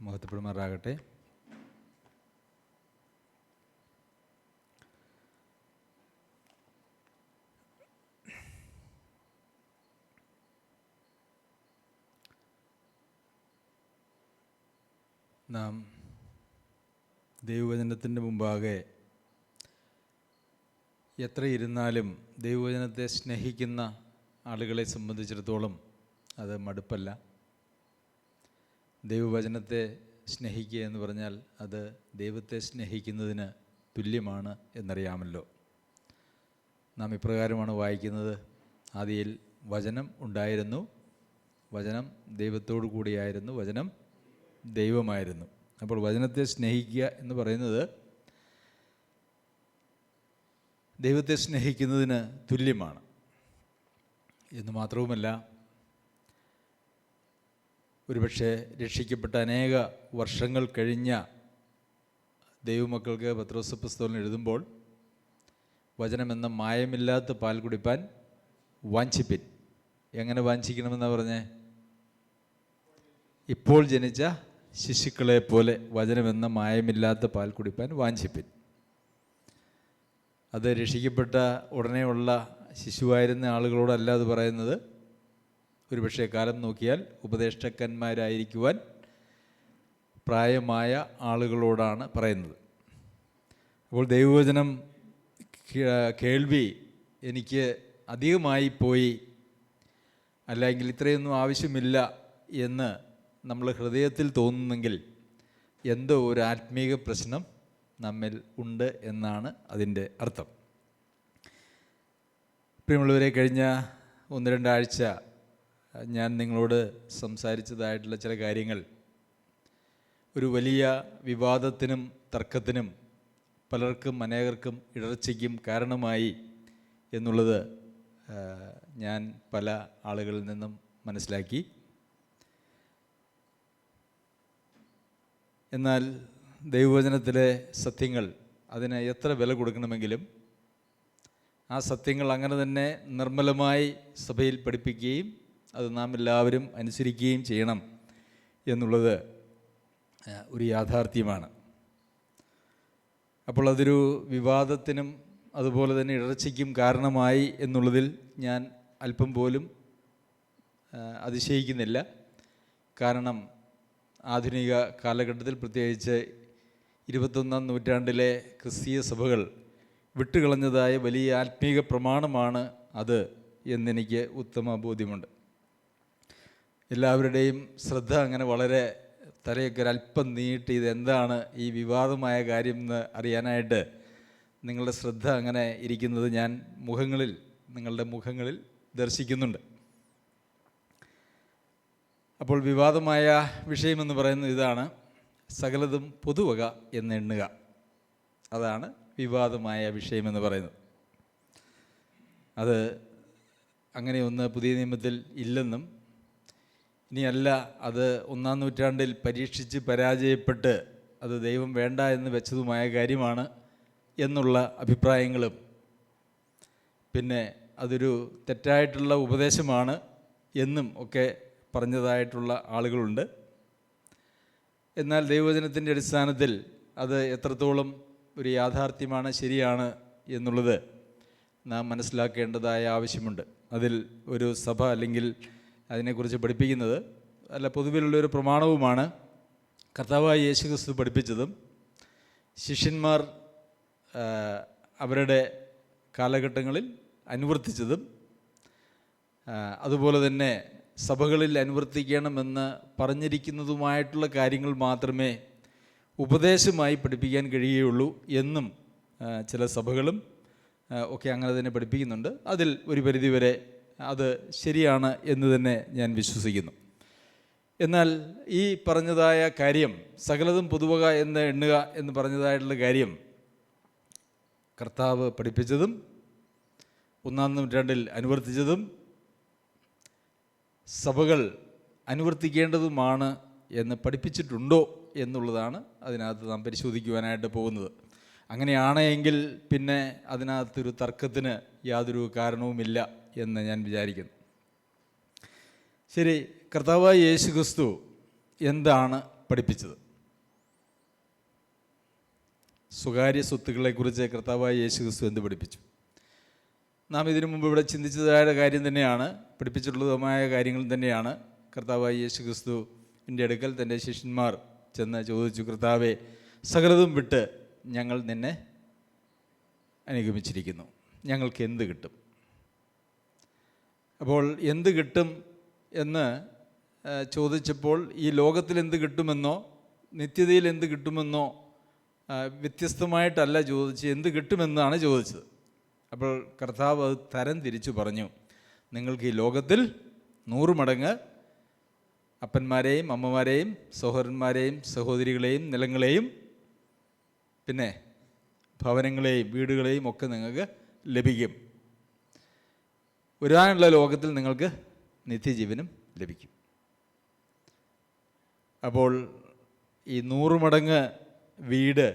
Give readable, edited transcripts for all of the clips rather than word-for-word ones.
മഹത്വപ്പെടുമാറാകട്ടെ. നാം ദൈവവചനത്തിൻ്റെ മുമ്പാകെ എത്ര ഇരുന്നാലും ദൈവവചനത്തെ സ്നേഹിക്കുന്ന ആളുകളെ സംബന്ധിച്ചിടത്തോളം അത് മടുപ്പല്ല. ദൈവവചനത്തെ സ്നേഹിക്കുക എന്ന് പറഞ്ഞാൽ അത് ദൈവത്തെ സ്നേഹിക്കുന്നതിന് തുല്യമാണ് എന്നറിയാമല്ലോ. നാം ഇപ്രകാരമാണ് വായിക്കുന്നത്: ആദിയിൽ വചനം ഉണ്ടായിരുന്നു, വചനം ദൈവത്തോടു കൂടിയായിരുന്നു, വചനം ദൈവമായിരുന്നു. അപ്പോൾ വചനത്തെ സ്നേഹിക്കുക എന്ന് പറയുന്നത് ദൈവത്തെ സ്നേഹിക്കുന്നതിന് തുല്യമാണ് എന്ന് മാത്രവുമല്ല, ഒരുപക്ഷെ രക്ഷിക്കപ്പെട്ട അനേക വർഷങ്ങൾ കഴിഞ്ഞ ദൈവമക്കൾക്ക് പത്രോസ് പുസ്തകം എഴുതുമ്പോൾ വചനമെന്ന മായമില്ലാത്ത പാൽ കുടിപ്പാൻ വാഞ്ചിപ്പിൻ. എങ്ങനെ വാഞ്ചിക്കണമെന്നാണ് പറഞ്ഞേ? ഇപ്പോൾ ജനിച്ച ശിശുക്കളെ പോലെ വചനമെന്ന മായമില്ലാത്ത പാൽ കുടിപ്പാൻ വാഞ്ചിപ്പിൻ. അത് രക്ഷിക്കപ്പെട്ട ഉടനെയുള്ള ശിശുവായിരുന്ന ആളുകളോടല്ല അത് പറയുന്നത്. ഒരുപക്ഷെ കാലം നോക്കിയാൽ ഉപദേഷ്ടക്കന്മാരായിരിക്കുവാൻ പ്രായമായ ആളുകളോടാണ് പറയുന്നത്. അപ്പോൾ ദൈവവചനം കേൾവി എനിക്ക് അധികമായി പോയി, അല്ലെങ്കിൽ ഇത്രയൊന്നും ആവശ്യമില്ല എന്ന് നമ്മൾ ഹൃദയത്തിൽ തോന്നുന്നെങ്കിൽ എന്തോ ഒരു ആത്മീക പ്രശ്നം നമ്മിൽ ഉണ്ട് എന്നാണ് അതിൻ്റെ അർത്ഥം. പ്രിയമുള്ളവരെ, കഴിഞ്ഞ 1-2 ആഴ്ച ഞാൻ നിങ്ങളോട് സംസാരിച്ചതായിട്ടുള്ള ചില കാര്യങ്ങൾ ഒരു വലിയ വിവാദത്തിനും തർക്കത്തിനും പലർക്കും അനേകർക്കും ഇടർച്ചയ്ക്കും കാരണമായി എന്നുള്ളത് ഞാൻ പല ആളുകളിൽ നിന്നും മനസ്സിലാക്കി. എന്നാൽ ദൈവവചനത്തിലെ സത്യങ്ങൾ അതിന് എത്ര വില കൊടുക്കണമെങ്കിലും ആ സത്യങ്ങൾ അങ്ങനെ തന്നെ നിർമ്മലമായി സഭയിൽ പഠിപ്പിക്കുകയും അത് നാം എല്ലാവരും അനുസരിക്കുകയും ചെയ്യണം എന്നുള്ളത് ഒരു യാഥാർത്ഥ്യമാണ്. അപ്പോൾ അതൊരു വിവാദത്തിനും അതുപോലെ തന്നെ ഇടർച്ചയ്ക്കും കാരണമായി എന്നുള്ളതിൽ ഞാൻ അല്പം പോലും അതിശയിക്കുന്നില്ല. കാരണം ആധുനിക കാലഘട്ടത്തിൽ, പ്രത്യേകിച്ച് 21-ാം നൂറ്റാണ്ടിലെ ക്രിസ്തീയ സഭകൾ വിട്ടുകളഞ്ഞതായ വലിയ ആത്മീക പ്രമാണമാണ് അത് എന്നെനിക്ക് ഉത്തമ ബോധ്യമുണ്ട്. എല്ലാവരുടെയും ശ്രദ്ധ അങ്ങനെ വളരെ തലയൊക്കെ ഒരല്പം നീട്ടി ഇതെന്താണ് ഈ വിവാദമായ കാര്യം എന്ന് അറിയാനായിട്ട് നിങ്ങളുടെ ശ്രദ്ധ അങ്ങനെ ഇരിക്കുന്നത് ഞാൻ നിങ്ങളുടെ മുഖങ്ങളിൽ ദർശിക്കുന്നുണ്ട്. അപ്പോൾ വിവാദമായ വിഷയമെന്ന് പറയുന്നത് ഇതാണ്: സകലതും പൊതുവക എന്നെണ്ണുക. അതാണ് വിവാദമായ വിഷയമെന്ന് പറയുന്നത്. അത് അങ്ങനെയൊന്ന് പുതിയ നിയമത്തിൽ ഇല്ലെന്നും ഇനിയല്ല അത് 1-ാം നൂറ്റാണ്ടിൽ പരീക്ഷിച്ച് പരാജയപ്പെട്ട് അത് ദൈവം വേണ്ട എന്ന് വെച്ചതുമായ കാര്യമാണ് എന്നുള്ള അഭിപ്രായങ്ങളും, പിന്നെ അതൊരു തെറ്റായിട്ടുള്ള ഉപദേശമാണ് എന്നും ഒക്കെ പറഞ്ഞതായിട്ടുള്ള ആളുകളുണ്ട്. എന്നാൽ ദൈവവചനത്തിൻ്റെ അടിസ്ഥാനത്തിൽ അത് എത്രത്തോളം ഒരു യാഥാർത്ഥ്യമാണ്, ശരിയാണ് എന്നുള്ളത് നാം മനസ്സിലാക്കേണ്ടതായ ആവശ്യമുണ്ട്. അതിൽ ഒരു സഭ അല്ലെങ്കിൽ അതിനെക്കുറിച്ച് പഠിപ്പിക്കുന്നത് അല്ല പൊതുവിലുള്ളൊരു പ്രമാണവുമാണ് കർത്താവായ യേശുക്രിസ്തു പഠിപ്പിച്ചതും ശിഷ്യന്മാർ അവരുടെ കാലഘട്ടങ്ങളിൽ അനുവർത്തിച്ചതും അതുപോലെ തന്നെ സഭകളിൽ അനുവർത്തിക്കണമെന്ന് പറഞ്ഞിരിക്കുന്നതുമായിട്ടുള്ള കാര്യങ്ങൾ മാത്രമേ ഉപദേശമായി പഠിപ്പിക്കാൻ കഴിയുകയുള്ളൂ എന്നും ചില സഭകളും ഒക്കെ അങ്ങനെ തന്നെ പഠിപ്പിക്കുന്നുണ്ട്. അതിൽ ഒരു പരിധിവരെ അത് ശരിയാണ് എന്ന് തന്നെ ഞാൻ വിശ്വസിക്കുന്നു. എന്നാൽ ഈ പറഞ്ഞതായ കാര്യം, സകലതും പൊതുവക എന്ന് എണ്ണുക എന്ന് പറഞ്ഞതായിട്ടുള്ള കാര്യം കർത്താവ് പഠിപ്പിച്ചതും 1-ാം നൂറ്റാണ്ടിൽ അനുവർത്തിച്ചതും സഭകൾ അനുവർത്തിക്കേണ്ടതുമാണ് എന്ന് പഠിപ്പിച്ചിട്ടുണ്ടോ എന്നുള്ളതാണ് അതിനകത്ത് നാം പരിശോധിക്കുവാനായിട്ട് പോകുന്നത്. അങ്ങനെയാണെങ്കിൽ പിന്നെ അതിനകത്തൊരു തർക്കത്തിന് യാതൊരു കാരണവുമില്ല എന്ന് ഞാൻ വിചാരിക്കുന്നു. ശരി, കർത്താവായ യേശുക്രിസ്തു എന്താണ് പഠിപ്പിച്ചത്. സ്വകാര്യ സ്വത്തുക്കളെക്കുറിച്ച് കർത്താവായ യേശുക്രിസ്തു എന്ത് പഠിപ്പിച്ചു? നാം ഇതിനു മുമ്പ് ഇവിടെ ചിന്തിച്ചതായ കാര്യം തന്നെയാണ്, പഠിപ്പിച്ചിട്ടുള്ളതുമായ കാര്യങ്ങൾ തന്നെയാണ്. കർത്താവായ യേശുക്രിസ്തുവിൻ്റെ അടുക്കൽ തൻ്റെ ശിഷ്യന്മാർ ചെന്ന് ചോദിച്ചു, കർത്താവേ, സകലതും വിട്ട് ഞങ്ങൾ നിന്നെ അനുഗമിച്ചിരിക്കുന്നു, ഞങ്ങൾക്ക് എന്ത് കിട്ടും? അപ്പോൾ എന്ത് കിട്ടും എന്ന് ചോദിച്ചപ്പോൾ ഈ ലോകത്തിൽ എന്ത് കിട്ടുമെന്നോ നിത്യതയിൽ എന്ത് കിട്ടുമെന്നോ വ്യത്യസ്തമായിട്ടല്ല ചോദിച്ച്, എന്ത് കിട്ടുമെന്നാണ് ചോദിച്ചത്. അപ്പോൾ കർത്താവ് അത് തരം തിരിച്ചു പറഞ്ഞു, നിങ്ങൾക്ക് ഈ ലോകത്തിൽ 100 മടങ്ങ് അപ്പന്മാരെയും അമ്മമാരെയും സഹോദരന്മാരെയും സഹോദരികളെയും നിലങ്ങളെയും പിന്നെ ഭവനങ്ങളെയും വീടുകളെയും ഒക്കെ നിങ്ങൾക്ക് ലഭിക്കും. വരാനുള്ള ലോകത്തിൽ നിങ്ങൾക്ക് നിത്യജീവനും ലഭിക്കും. അപ്പോൾ ഈ 100 മടങ്ങ് വീട്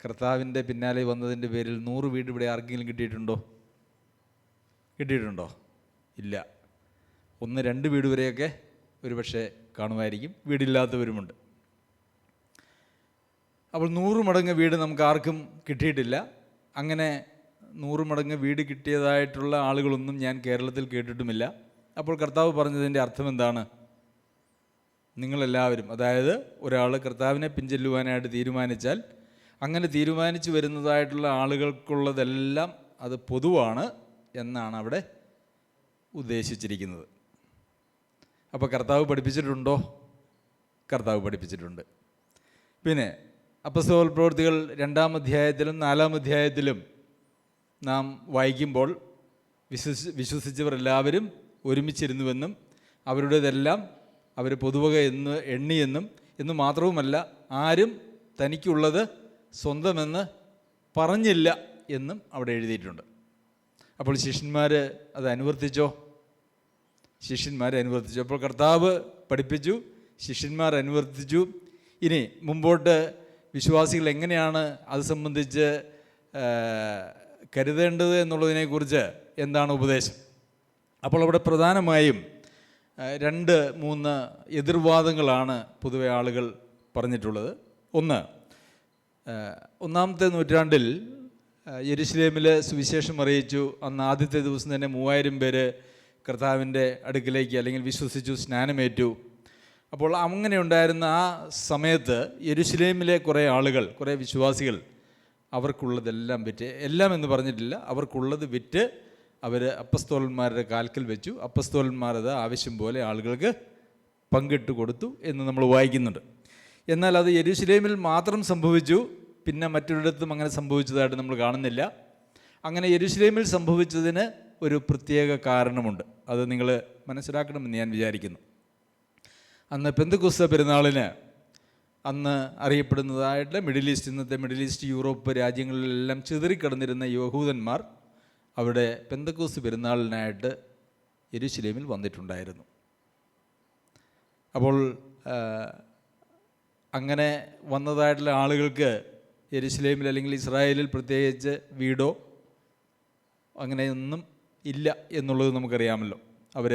കർത്താവിൻ്റെ പിന്നാലെ വന്നതിൻ്റെ പേരിൽ 100 വീട് ഇവിടെ ആർക്കെങ്കിലും കിട്ടിയിട്ടുണ്ടോ? ഇല്ല. 1-2 വീട് വരെയൊക്കെ ഒരു പക്ഷേ കാണുമായിരിക്കും, വീടില്ലാത്തവരുമുണ്ട്. അപ്പോൾ 100 മടങ്ങ് വീട് നമുക്ക് ആർക്കും കിട്ടിയിട്ടില്ല. അങ്ങനെ 100 മടങ്ങ് വീട് കിട്ടിയതായിട്ടുള്ള ആളുകളൊന്നും ഞാൻ കേരളത്തിൽ കേട്ടിട്ടുമില്ല. അപ്പോൾ കർത്താവ് പറഞ്ഞതിൻ്റെ അർത്ഥം എന്താണ്? നിങ്ങളെല്ലാവരും, അതായത് ഒരാൾ കർത്താവിനെ പിൻചെല്ലുവാനായിട്ട് തീരുമാനിച്ചാൽ അങ്ങനെ തീരുമാനിച്ചു വരുന്നതായിട്ടുള്ള ആളുകൾക്കുള്ളതെല്ലാം അത് പൊതുവാണ് എന്നാണ് അവിടെ ഉദ്ദേശിച്ചിരിക്കുന്നത്. അപ്പോൾ കർത്താവ് പഠിപ്പിച്ചിട്ടുണ്ടോ? കർത്താവ് പഠിപ്പിച്ചിട്ടുണ്ട്. പിന്നെ അപ്പോസ്തല പ്രവൃത്തികൾ 2-ാം അധ്യായത്തിലും 4-ാം അധ്യായത്തിലും നാം വായിക്കുമ്പോൾ വിശ്വസിച്ചവർ എല്ലാവരും ഒരുമിച്ചിരുന്നുവെന്നും അവരുടേതെല്ലാം അവർ പൊതുവക എന്ന് എണ്ണിയെന്നും എന്ന് മാത്രവുമല്ല, ആരും തനിക്കുള്ളത് സ്വന്തമെന്ന് പറഞ്ഞില്ല എന്നും അവിടെ എഴുതിയിട്ടുണ്ട്. അപ്പോൾ ശിഷ്യന്മാർ അത് അനുവർത്തിച്ചോ? അപ്പോൾ കർത്താവ് പഠിപ്പിച്ചു, ശിഷ്യന്മാർ അനുവർത്തിച്ചു. ഇനി മുമ്പോട്ട് വിശ്വാസികൾ എങ്ങനെയാണ് അത് സംബന്ധിച്ച് കരുതേണ്ടത് എന്നുള്ളതിനെക്കുറിച്ച് എന്താണ് ഉപദേശം? അപ്പോൾ അവിടെ പ്രധാനമായും 2-3 എതിർവാദങ്ങളാണ് പൊതുവെ ആളുകൾ പറഞ്ഞിട്ടുള്ളത്. ഒന്ന്, 1-ാമത്തെ നൂറ്റാണ്ടിൽ യെരുശലേമിൽ സുവിശേഷം അറിയിച്ചു. അന്ന് ആദ്യത്തെ ദിവസം തന്നെ 3000 പേര് കർത്താവിൻ്റെ അടുക്കിലേക്ക് അല്ലെങ്കിൽ വിശ്വസിച്ചു, സ്നാനമേറ്റു. അപ്പോൾ അങ്ങനെ ഉണ്ടായിരുന്ന ആ സമയത്ത് യെരുശലേമിലെ കുറേ ആളുകൾ, കുറേ വിശ്വാസികൾ അവർക്കുള്ളതെല്ലാം വിറ്റ്, എല്ലാം എന്ന് പറഞ്ഞിട്ടില്ല, അവർക്കുള്ളത് വിറ്റ് അവർ അപ്പസ്തോലന്മാരുടെ കാൽക്കൽ വെച്ചു. അപ്പസ്തോലന്മാരത് ആവശ്യം പോലെ ആളുകൾക്ക് പങ്കിട്ട് കൊടുത്തു എന്ന് നമ്മൾ വായിക്കുന്നുണ്ട്. എന്നാൽ അത് യെരുശലേമിൽ മാത്രം സംഭവിച്ചു, പിന്നെ മറ്റൊരിടത്തും അങ്ങനെ സംഭവിച്ചതായിട്ട് നമ്മൾ കാണുന്നില്ല. അങ്ങനെ യെരുശലേമിൽ സംഭവിച്ചതിന് ഒരു പ്രത്യേക കാരണമുണ്ട്. അത് നിങ്ങൾ മനസ്സിലാക്കണമെന്ന് ഞാൻ വിചാരിക്കുന്നു. അന്ന് പെന്തക്കോസ്ത് പെരുന്നാളിന് അന്ന് അറിയപ്പെടുന്നതായിട്ട് ഇന്നത്തെ മിഡിൽ ഈസ്റ്റ്, യൂറോപ്പ് രാജ്യങ്ങളിലെല്ലാം ചിതറിക്കിടന്നിരുന്ന യഹൂദന്മാർ അവിടെ പെന്തക്കോസ്ത് പെരുന്നാളിനായിട്ട് യെരുശലേമിൽ വന്നിട്ടുണ്ടായിരുന്നു. അപ്പോൾ അങ്ങനെ വന്നതായിട്ടുള്ള ആളുകൾക്ക് യെരുശലേമിൽ അല്ലെങ്കിൽ ഇസ്രായേലിൽ പ്രത്യേകിച്ച് വീടോ അങ്ങനെയൊന്നും ഇല്ല എന്നുള്ളത് നമുക്കറിയാമല്ലോ. അവർ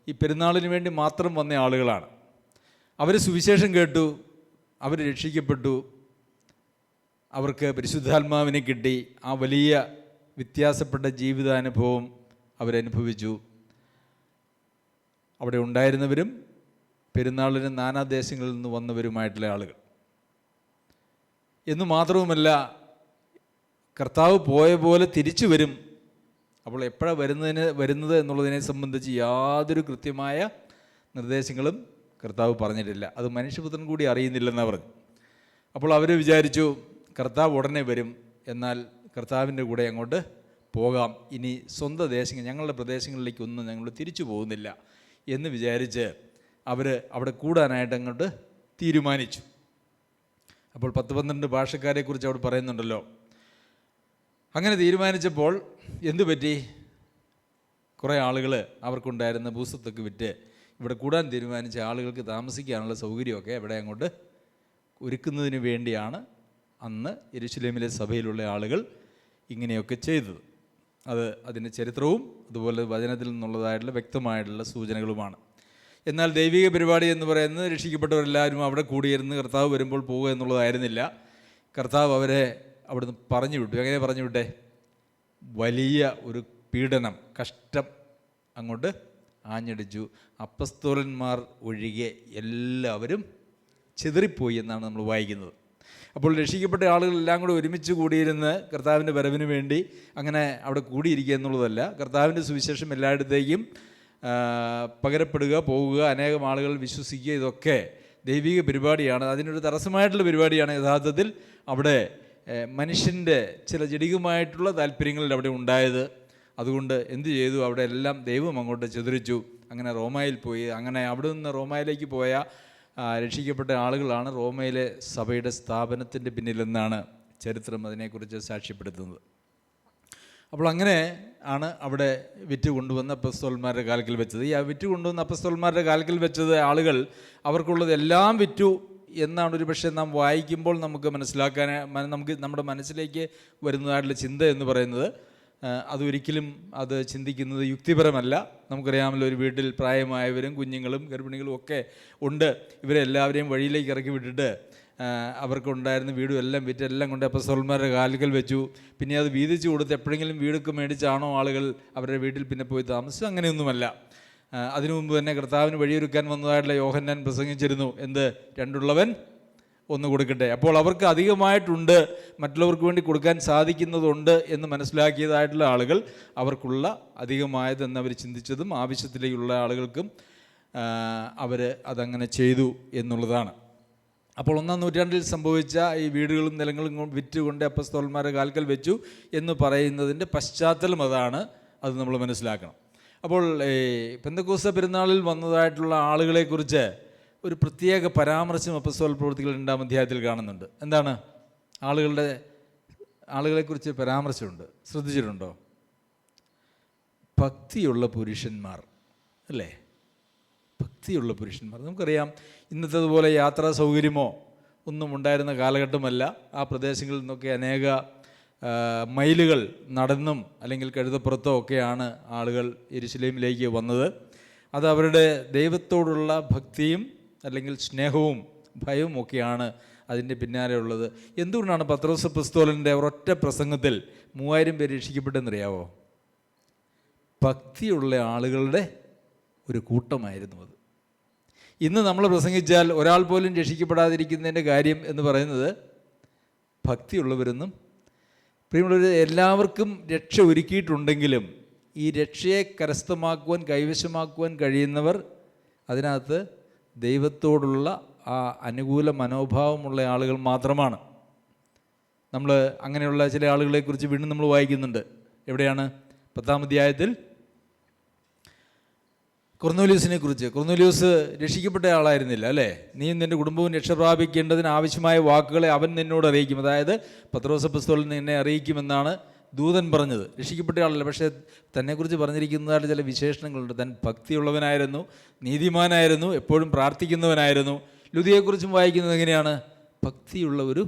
ഈ പെരുന്നാളിന് വേണ്ടി മാത്രം വന്ന ആളുകളാണ്. അവർ സുവിശേഷം കേട്ടു, അവർ രക്ഷിക്കപ്പെട്ടു, അവർക്ക് പരിശുദ്ധാത്മാവിനെ കിട്ടി. ആ വലിയ വ്യത്യാസപ്പെട്ട ജീവിതാനുഭവം അവരനുഭവിച്ചു. അവിടെ ഉണ്ടായിരുന്നവരും പെരുന്നാളിന് നാനാദേശങ്ങളിൽ നിന്ന് വന്നവരുമായിട്ടുള്ള ആളുകൾ. എന്നു മാത്രവുമല്ല, കർത്താവ് പോയ പോലെ തിരിച്ചു വരും. അപ്പോൾ എപ്പോഴാണ് വരുന്നത് എന്നുള്ളതിനെ സംബന്ധിച്ച് യാതൊരു കൃത്യമായ നിർദ്ദേശങ്ങളും കർത്താവ് പറഞ്ഞിട്ടില്ല. അത് മനുഷ്യപുത്രൻ കൂടി അറിയുന്നില്ലെന്നാണ് പറഞ്ഞു. അപ്പോൾ അവർ വിചാരിച്ചു കർത്താവ് ഉടനെ വരും, എന്നാൽ കർത്താവിൻ്റെ കൂടെ അങ്ങോട്ട് പോകാം, ഇനി സ്വന്തം ദേശങ്ങൾ, ഞങ്ങളുടെ പ്രദേശങ്ങളിലേക്കൊന്നും ഞങ്ങൾ തിരിച്ചു പോകുന്നില്ല എന്ന് വിചാരിച്ച് അവർ അവിടെ കൂടാനായിട്ട് അങ്ങോട്ട് തീരുമാനിച്ചു. അപ്പോൾ 10-12 ഭാഷക്കാരെക്കുറിച്ച് അവിടെ പറയുന്നുണ്ടല്ലോ. അങ്ങനെ തീരുമാനിച്ചപ്പോൾ എന്തു പറ്റി? കുറേ ആളുകൾ അവർക്കുണ്ടായിരുന്ന ഭൂസ്വത്തൊക്കെ വിറ്റ് ഇവിടെ കൂടാൻ തീരുമാനിച്ച ആളുകൾക്ക് താമസിക്കാനുള്ള സൗകര്യമൊക്കെ ഇവിടെ അങ്ങോട്ട് ഒരുക്കുന്നതിന് വേണ്ടിയാണ് അന്ന് യെരുശലേമിലെ സഭയിലുള്ള ആളുകൾ ഇങ്ങനെയൊക്കെ ചെയ്തത്. അതിൻ്റെ ചരിത്രവും അതുപോലെ വചനത്തിൽ നിന്നുള്ളതായിട്ടുള്ള വ്യക്തമായിട്ടുള്ള സൂചനകളുമാണ്. എന്നാൽ ദൈവിക പരിപാടി എന്ന് പറയുന്നത് രക്ഷിക്കപ്പെട്ടവരെല്ലാവരും അവിടെ കൂടിയിരുന്ന് കർത്താവ് വരുമ്പോൾ പോവുക എന്നുള്ളതായിരുന്നില്ല. കർത്താവ് അവരെ അവിടുന്ന് പറഞ്ഞു വിട്ടു. എങ്ങനെ പറഞ്ഞു വിട്ടേ? വലിയ ഒരു പീഡനം, കഷ്ടം അങ്ങോട്ട് ആഞ്ഞടിച്ചു. അപ്പസ്തോലന്മാർ ഒഴികെ എല്ലാവരും ചിതറിപ്പോയി എന്നാണ് നമ്മൾ വായിക്കുന്നത്. അപ്പോൾ രക്ഷിക്കപ്പെട്ട ആളുകളെല്ലാം കൂടെ ഒരുമിച്ച് കൂടിയിരുന്ന് കർത്താവിൻ്റെ വരവിന് വേണ്ടി അങ്ങനെ അവിടെ കൂടിയിരിക്കുക എന്നുള്ളതല്ല. കർത്താവിൻ്റെ സുവിശേഷം എല്ലായിടത്തേക്കും പകരപ്പെടുക, പോവുക, അനേകം ആളുകൾ വിശ്വസിക്കുക, ഇതൊക്കെ ദൈവിക പരിപാടിയാണ്. അതിനൊരു തടസ്സമായിട്ടുള്ള പരിപാടിയാണ് യഥാർത്ഥത്തിൽ അവിടെ മനുഷ്യൻ്റെ ചില ജഡികമായിട്ടുള്ള താല്പര്യങ്ങളിൽ അവിടെ ഉണ്ടായത്. അതുകൊണ്ട് എന്തു ചെയ്തു? അവിടെ എല്ലാം ദൈവം അങ്ങോട്ട് ചിതറിച്ചു. അങ്ങനെ റോമായിൽ പോയി. അങ്ങനെ അവിടെ നിന്ന് റോമായിലേക്ക് പോയ രക്ഷിക്കപ്പെട്ട ആളുകളാണ് റോമയിലെ സഭയുടെ സ്ഥാപനത്തിൻ്റെ പിന്നിലെന്നാണ് ചരിത്രം അതിനെക്കുറിച്ച് സാക്ഷ്യപ്പെടുത്തുന്നത്. അപ്പോൾ അങ്ങനെ ആണ് അവിടെ വിറ്റ് കൊണ്ടുവന്ന അപ്പസ്തോലന്മാരുടെ കാൽക്കൽ വെച്ചത്. ഈ വിറ്റ് കൊണ്ടുവന്ന അപ്പസ്തോലന്മാരുടെ കാൽക്കൽ വെച്ചത് ആളുകൾ അവർക്കുള്ളത് എല്ലാം വിറ്റു എന്നാണ് ഒരു പക്ഷേ നാം വായിക്കുമ്പോൾ നമുക്ക് മനസ്സിലാക്കാൻ നമ്മുടെ മനസ്സിലേക്ക് വരുന്നതായിട്ടുള്ള ചിന്ത എന്ന് പറയുന്നത്. അതൊരിക്കലും അത് ചിന്തിക്കുന്നത് യുക്തിപരമല്ല. നമുക്കറിയാമല്ലോ, ഒരു വീട്ടിൽ പ്രായമായവരും കുഞ്ഞുങ്ങളും ഗർഭിണികളും ഒക്കെ ഉണ്ട്. ഇവരെല്ലാവരെയും വഴിയിലേക്ക് ഇറക്കി വിട്ടിട്ട് അവർക്കുണ്ടായിരുന്ന വീടും എല്ലാം വിറ്റ് എല്ലാം കൊണ്ട് അപ്പസ്തോലന്മാരുടെ കാലുകൾ വെച്ചു. പിന്നെ അത് വീതിച്ചു കൊടുത്ത് എപ്പോഴെങ്കിലും വീടൊക്കെ മേടിച്ചാണോ ആളുകൾ അവരുടെ വീട്ടിൽ പിന്നെ പോയി താമസിച്ചു? അങ്ങനെയൊന്നുമല്ല. അതിനു മുമ്പ് തന്നെ കർത്താവിന് വഴിയൊരുക്കാൻ വന്നതായിട്ടുള്ള യോഹന്നാൻ പ്രസംഗിച്ചിരുന്നു. എന്ത്? രണ്ടുള്ളവൻ ഒന്ന് കൊടുക്കട്ടെ. അപ്പോൾ അവർക്ക് അധികമായിട്ടുണ്ട്, മറ്റുള്ളവർക്ക് വേണ്ടി കൊടുക്കാൻ സാധിക്കുന്നതുണ്ട് എന്ന് മനസ്സിലാക്കിയതായിട്ടുള്ള ആളുകൾ അവർക്കുള്ള അധികമായതെന്ന് അവർ ചിന്തിച്ചതും ആവശ്യത്തിലേക്കുള്ള ആളുകൾക്കും അവർ അതങ്ങനെ ചെയ്തു എന്നുള്ളതാണ്. അപ്പോൾ 1-ാം നൂറ്റാണ്ടിൽ സംഭവിച്ച ഈ വീടുകളും നിലങ്ങളും വിറ്റുകൊണ്ട് അപ്പസ്തോലന്മാരുടെ കാൽക്കൽ വെച്ചു എന്ന് പറയുന്നതിൻ്റെ പശ്ചാത്തലം അതാണ്. അത് നമ്മൾ മനസ്സിലാക്കണം. അപ്പോൾ പെന്തക്കോസ്ത പെരുന്നാളിൽ വന്നതായിട്ടുള്ള ആളുകളെക്കുറിച്ച് ഒരു പ്രത്യേക പരാമർശം അപ്പസ്തോല പ്രവൃത്തികൾ 2-ാം അധ്യായത്തിൽ കാണുന്നുണ്ട്. എന്താണ്? ആളുകളെക്കുറിച്ച് പരാമർശമുണ്ട്. ശ്രദ്ധിച്ചിട്ടുണ്ടോ? ഭക്തിയുള്ള പുരുഷന്മാർ, അല്ലേ? ഭക്തിയുള്ള പുരുഷന്മാർ. നമുക്കറിയാം, ഇന്നത്തേതുപോലെ യാത്രാ സൗകര്യമോ ഒന്നും ഉണ്ടായിരുന്ന കാലഘട്ടമല്ല. ആ പ്രദേശങ്ങളിൽ നിന്നൊക്കെ അനേക മൈലുകൾ നടന്നും അല്ലെങ്കിൽ കഴുതപ്പുറത്തോ ഒക്കെയാണ് ആളുകൾ യെരുശലേമിലേക്ക് വന്നത്. അത് അവരുടെ ദൈവത്തോടുള്ള ഭക്തിയും അല്ലെങ്കിൽ സ്നേഹവും ഭയവും ഒക്കെയാണ് അതിൻ്റെ പിന്നാലെ ഉള്ളത്. എന്തുകൊണ്ടാണ് പത്രോസ് അപ്പോസ്തലൻ്റെ ഒരൊറ്റ പ്രസംഗത്തിൽ 3000 പേര് രക്ഷിക്കപ്പെട്ടെന്നറിയാവോ? ഭക്തിയുള്ള ആളുകളുടെ ഒരു കൂട്ടമായിരുന്നു അത്. ഇന്ന് നമ്മൾ പ്രസംഗിച്ചാൽ ഒരാൾ പോലും രക്ഷിക്കപ്പെടാതിരിക്കുന്നതിൻ്റെ കാര്യം എന്ന് പറയുന്നത് ഭക്തിയുള്ളവരെന്നും, പ്രിയമുള്ളവർ, എല്ലാവർക്കും രക്ഷ ഒരുക്കിയിട്ടുണ്ടെങ്കിലും ഈ രക്ഷയെ കരസ്ഥമാക്കുവാൻ, കൈവശമാക്കുവാൻ കഴിയുന്നവർ അതിനകത്ത് ദൈവത്തോടുള്ള ആ അനുകൂല മനോഭാവമുള്ള ആളുകൾ മാത്രമാണ്. നമ്മൾ അങ്ങനെയുള്ള ചില ആളുകളെക്കുറിച്ച് വീണ്ടും നമ്മൾ വായിക്കുന്നുണ്ട്. എവിടെയാണ്? 10-ാം അധ്യായത്തിൽ കൊർന്നേലിയോസിനെ കുറിച്ച്. കൊർന്നേലിയോസ് രക്ഷിക്കപ്പെട്ട ആളായിരുന്നില്ല, അല്ലേ? നീയും നിൻ്റെ കുടുംബവും രക്ഷ പ്രാപിക്കേണ്ടതിന് ആവശ്യമായ വാക്കുകളെ അവൻ നിന്നോട് അറിയിക്കും. അതായത് പത്രോസ് അപ്പോസ്തലൻ നിന്നെ അറിയിക്കുമെന്നാണ് ദൂതൻ പറഞ്ഞത്. രക്ഷിക്കപ്പെട്ട ആളല്ല, പക്ഷേ തന്നെക്കുറിച്ച് പറഞ്ഞിരിക്കുന്നതായിട്ട് ചില വിശേഷണങ്ങളുണ്ട്. താൻ ഭക്തിയുള്ളവനായിരുന്നു, നീതിമാനായിരുന്നു, എപ്പോഴും പ്രാർത്ഥിക്കുന്നവനായിരുന്നു. ലുദിയെക്കുറിച്ചും വായിക്കുന്നത് എങ്ങനെയാണ്? ഭക്തിയുള്ള ഒരു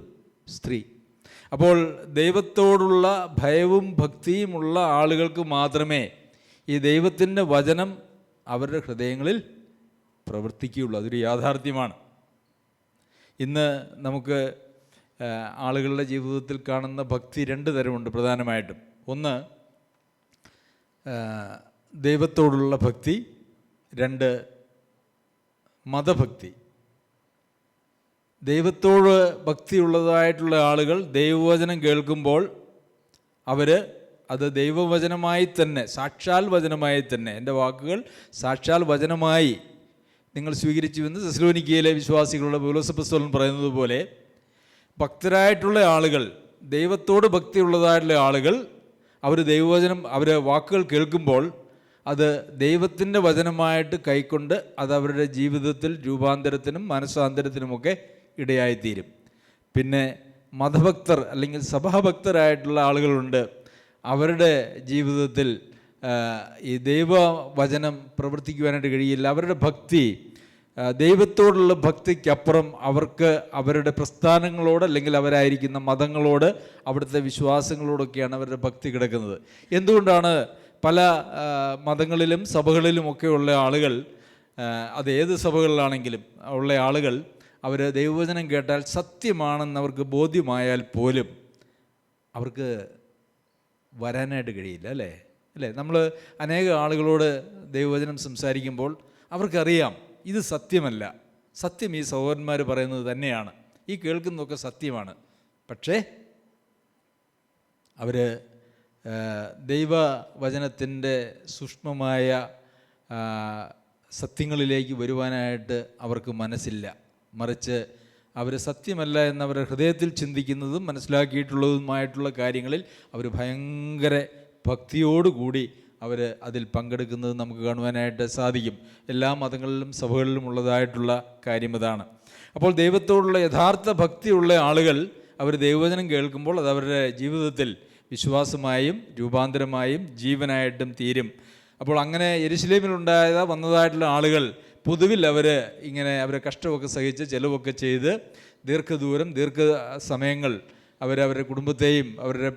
സ്ത്രീ. അപ്പോൾ ദൈവത്തോടുള്ള ഭയവും ഭക്തിയുമുള്ള ആളുകൾക്ക് മാത്രമേ ഈ ദൈവത്തിൻ്റെ വചനം അവരുടെ ഹൃദയങ്ങളിൽ പ്രവർത്തിക്കുകയുള്ളൂ. അതൊരു യാഥാർത്ഥ്യമാണ്. ഇന്ന് നമുക്ക് ആളുകളുടെ ജീവിതത്തിൽ കാണുന്ന ഭക്തി 2 തരമുണ്ട് പ്രധാനമായിട്ടും. ഒന്ന് ദൈവത്തോടുള്ള ഭക്തി, 2 മതഭക്തി. ദൈവത്തോട് ഭക്തിയുള്ളതായിട്ടുള്ള ആളുകൾ ദൈവവചനം കേൾക്കുമ്പോൾ അവർ അത് ദൈവവചനമായി തന്നെ, സാക്ഷാൽ വചനമായി തന്നെ, എൻ്റെ വാക്കുകൾ സാക്ഷാൽ വചനമായി നിങ്ങൾ സ്വീകരിച്ചുവെന്ന് തെസ്സലോനിക്കയിലെ വിശ്വാസികളുടെ പൗലോസ് അപ്പോസ്തലൻ പറയുന്നത് പോലെ ഭക്തരായിട്ടുള്ള ആളുകൾ, ദൈവത്തോട് ഭക്തിയുള്ളതായിട്ടുള്ള ആളുകൾ, അവർ ദൈവവചനം, അവർ വാക്കുകൾ കേൾക്കുമ്പോൾ അത് ദൈവത്തിൻ്റെ വചനമായിട്ട് കൈക്കൊണ്ട് അത് അവരുടെ ജീവിതത്തിൽ രൂപാന്തരത്തിനും മനസ്സാന്തരത്തിനുമൊക്കെ ഇടയായിത്തീരും. പിന്നെ മതഭക്തർ അല്ലെങ്കിൽ സഭാഭക്തരായിട്ടുള്ള ആളുകളുണ്ട്. അവരുടെ ജീവിതത്തിൽ ഈ ദൈവവചനം പ്രവർത്തിക്കുവാനായിട്ട് കഴിയില്ല. അവരുടെ ഭക്തി, ദൈവത്തോടുള്ള ഭക്തിക്കപ്പുറം അവർക്ക് അവരുടെ പ്രസ്ഥാനങ്ങളോട് അല്ലെങ്കിൽ അവരായിരിക്കുന്ന മതങ്ങളോട്, അവിടുത്തെ വിശ്വാസങ്ങളോടൊക്കെയാണ് അവരുടെ ഭക്തി കിടക്കുന്നത്. എന്തുകൊണ്ടാണ് പല മതങ്ങളിലും സഭകളിലുമൊക്കെയുള്ള ആളുകൾ അത് ഏത് സഭകളിലാണെങ്കിലും ഉള്ള ആളുകൾ അവർ ദൈവവചനം കേട്ടാൽ സത്യമാണെന്ന് അവർക്ക് ബോധ്യമായാൽ പോലും അവർക്ക് വരാനായിട്ട് കഴിയില്ല, അല്ലേ? നമ്മൾ അനേക ആളുകളോട് ദൈവവചനം സംസാരിക്കുമ്പോൾ അവർക്കറിയാം ഇത് സത്യമല്ല, സത്യം ഈ സഹോദരന്മാർ പറയുന്നത് തന്നെയാണ്, ഈ കേൾക്കുന്നതൊക്കെ സത്യമാണ്. പക്ഷേ അവർ ദൈവവചനത്തിൻ്റെ സൂക്ഷ്മമായ സത്യങ്ങളിലേക്ക് വരുവാനായിട്ട് അവർക്ക് മനസ്സില്ല. മറിച്ച് അവർ സത്യമല്ല എന്നവരുടെ ഹൃദയത്തിൽ ചിന്തിക്കുന്നതും മനസ്സിലാക്കിയിട്ടുള്ളതുമായിട്ടുള്ള കാര്യങ്ങളിൽ അവർ ഭയങ്കര ഭക്തിയോടുകൂടി അവർ അതിൽ പങ്കെടുക്കുന്നത് നമുക്ക് കാണുവാനായിട്ട് സാധിക്കും. എല്ലാ മതങ്ങളിലും സഭകളിലും ഉള്ളതായിട്ടുള്ള കാര്യം അതാണ്. അപ്പോൾ ദൈവത്തോടുള്ള യഥാർത്ഥ ഭക്തിയുള്ള ആളുകൾ അവർ ദൈവവചനം കേൾക്കുമ്പോൾ അത് അവരുടെ ജീവിതത്തിൽ വിശ്വാസമായും രൂപാന്തരമായും ജീവനായിട്ടും തീരും. അപ്പോൾ അങ്ങനെ യെരുശലേമിലുണ്ടായ വന്നതായിട്ടുള്ള ആളുകൾ പൊതുവിൽ അവരെ കഷ്ടമൊക്കെ സഹിച്ച് ചിലവൊക്കെ ചെയ്ത് ദീർഘ സമയങ്ങൾ അവരവരുടെ കുടുംബത്തെയും അവരുടെ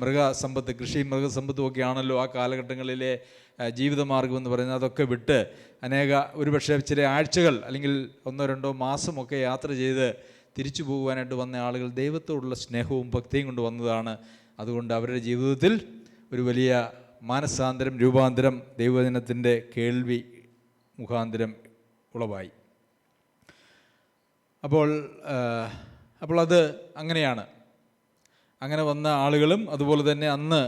മൃഗസമ്പത്ത്, കൃഷിയും മൃഗസമ്പത്തും ഒക്കെ ആണല്ലോ ആ കാലഘട്ടങ്ങളിലെ ജീവിതമാർഗം എന്ന് പറയുന്നത്, അതൊക്കെ വിട്ട് ഒരുപക്ഷെ ചില ആഴ്ചകൾ അല്ലെങ്കിൽ 1-2 മാസമൊക്കെ യാത്ര ചെയ്ത് തിരിച്ചു പോകുവാനായിട്ട് വന്ന ആളുകൾ ദൈവത്തോടുള്ള സ്നേഹവും ഭക്തിയും കൊണ്ട് വന്നതാണ്. അതുകൊണ്ട് അവരുടെ ജീവിതത്തിൽ ഒരു വലിയ മാനസാന്തരം, രൂപാന്തരം ദൈവവചനത്തിൻ്റെ കേൾവി മുഖാന്തരം ഉളവായി. അപ്പോൾ അത് അങ്ങനെയാണ്. അങ്ങനെ വന്ന ആളുകളും അതുപോലെ തന്നെ അന്ന്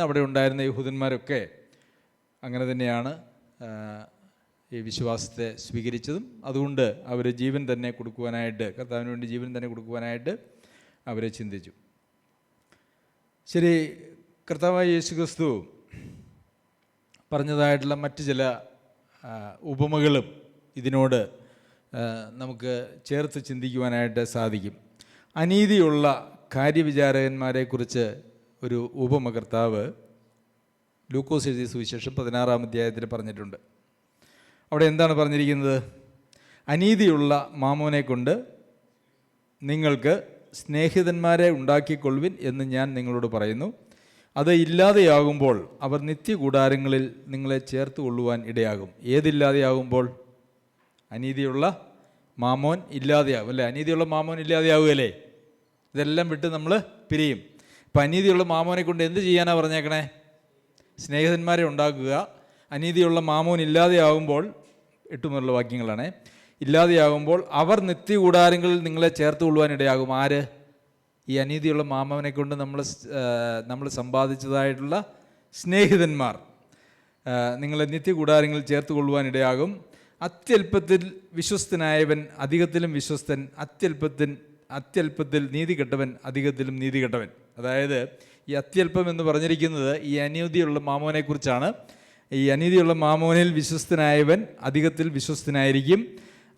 അവിടെ ഉണ്ടായിരുന്ന യഹൂദന്മാരൊക്കെ അങ്ങനെ തന്നെയാണ് ഈ വിശ്വാസത്തെ സ്വീകരിച്ചതും. അതുകൊണ്ട് അവർ ജീവൻ തന്നെ കൊടുക്കുവാനായിട്ട്, കർത്താവിന് വേണ്ടി ജീവൻ തന്നെ കൊടുക്കുവാനായിട്ട് അവർ ചിന്തിച്ചു. ശരി, കർത്താവായ യേശുക്രിസ്തു പറഞ്ഞതായിട്ടുള്ള മറ്റ് ചില ഉപമകളും ഇതിനോട് നമുക്ക് ചേർത്ത് ചിന്തിക്കുവാനായിട്ട് സാധിക്കും. അനീതിയുള്ള കാര്യവിചാരകന്മാരെക്കുറിച്ച് ഒരു ഉപമ കർത്താവ് ലൂക്കോസ് എഴുതിയ സുവിശേഷം 16-ാം അധ്യായത്തിൽ പറഞ്ഞിട്ടുണ്ട്. അവിടെ എന്താണ് പറഞ്ഞിരിക്കുന്നത്? അനീതിയുള്ള മാമോനെ കൊണ്ട് നിങ്ങൾക്ക് സ്നേഹിതന്മാരെ ഉണ്ടാക്കിക്കൊള്ളുവിൻ എന്ന് ഞാൻ നിങ്ങളോട് പറയുന്നു. അത് ഇല്ലാതെയാകുമ്പോൾ അവർ നിത്യകൂടാരങ്ങളിൽ നിങ്ങളെ ചേർത്ത് കൊള്ളുവാൻ ഇടയാകും. ഏതില്ലാതെയാകുമ്പോൾ? അനീതിയുള്ള മാമോൻ ഇല്ലാതെയാകും, അല്ലേ? അനീതിയുള്ള മാമോൻ ഇല്ലാതെയാവുകയല്ലേ? ഇതെല്ലാം വിട്ട് നമ്മൾ പിരിയും. ഇപ്പം അനീതിയുള്ള മാമോനെ കൊണ്ട് എന്ത് ചെയ്യാനാണ് പറഞ്ഞേക്കണേ? സ്നേഹിതന്മാരെ ഉണ്ടാക്കുക. അനീതിയുള്ള മാമോൻ ഇല്ലാതെയാകുമ്പോൾ, 8 മുതലുള്ള വാക്യങ്ങളാണ്, ഇല്ലാതെയാകുമ്പോൾ അവർ നിത്യകൂടാരങ്ങളിൽ നിങ്ങളെ ചേർത്ത് കൊള്ളുവാൻ ഇടയാകും. ആര്? ഈ അനീതിയുള്ള മാമോനെ കൊണ്ട് നമ്മൾ സമ്പാദിച്ചതായിട്ടുള്ള സ്നേഹിതന്മാർ നിങ്ങളെ നിത്യകൂടാരങ്ങളിൽ ചേർത്ത് കൊള്ളുവാൻ ഇടയാകും. അത്യല്പത്തിൽ വിശ്വസ്തനായവൻ അധികത്തിലും വിശ്വസ്തൻ, അത്യല്പത്തിൽ നീതി കെട്ടവൻ അധികത്തിലും നീതി കെട്ടവൻ. അതായത് ഈ അത്യല്പം എന്ന് പറഞ്ഞിരിക്കുന്നത് ഈ അനീതിയുള്ള മാമോനെക്കുറിച്ചാണ്. ഈ അനീതിയുള്ള മാമോനിൽ വിശ്വസ്തനായവൻ അധികത്തിൽ വിശ്വസ്തനായിരിക്കും,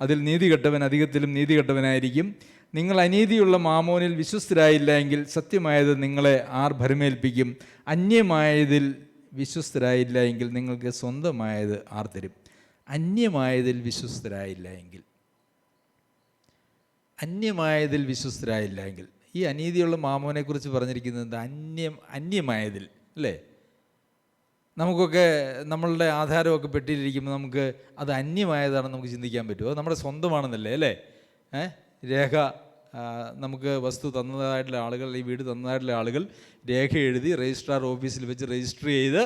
അതിൽ നീതി കെട്ടവൻ അധികത്തിലും നീതി കെട്ടവനായിരിക്കും. നിങ്ങൾ അനീതിയുള്ള മാമോനിൽ വിശ്വസ്തരായില്ല എങ്കിൽ സത്യമായത് നിങ്ങളെ ആർ ഭരമേൽപ്പിക്കും? അന്യമായതിൽ വിശ്വസ്തരായില്ല എങ്കിൽ നിങ്ങൾക്ക് സ്വന്തമായത് ആർ തരും? അന്യമായതിൽ വിശ്വസ്തരായില്ല എങ്കിൽ, ഈ അനീതിയുള്ള മാമോനെക്കുറിച്ച് പറഞ്ഞിരിക്കുന്നത് അന്യമായതിൽ, അല്ലേ? നമുക്കൊക്കെ നമ്മളുടെ ആധാരമൊക്കെ പെട്ടിയിലിരിക്കുമ്പോൾ നമുക്ക് അത് അന്യമായതാണെന്ന് നമുക്ക് ചിന്തിക്കാൻ പറ്റുമോ? അത് നമ്മുടെ സ്വന്തമാണെന്നല്ലേ, അല്ലേ? രേഖ നമുക്ക് വസ്തു തന്നതായിട്ടുള്ള ആളുകൾ, ഈ വീട് തന്നതായിട്ടുള്ള ആളുകൾ രേഖ എഴുതി രജിസ്ട്രാർ ഓഫീസിൽ വെച്ച് രജിസ്റ്റർ ചെയ്ത്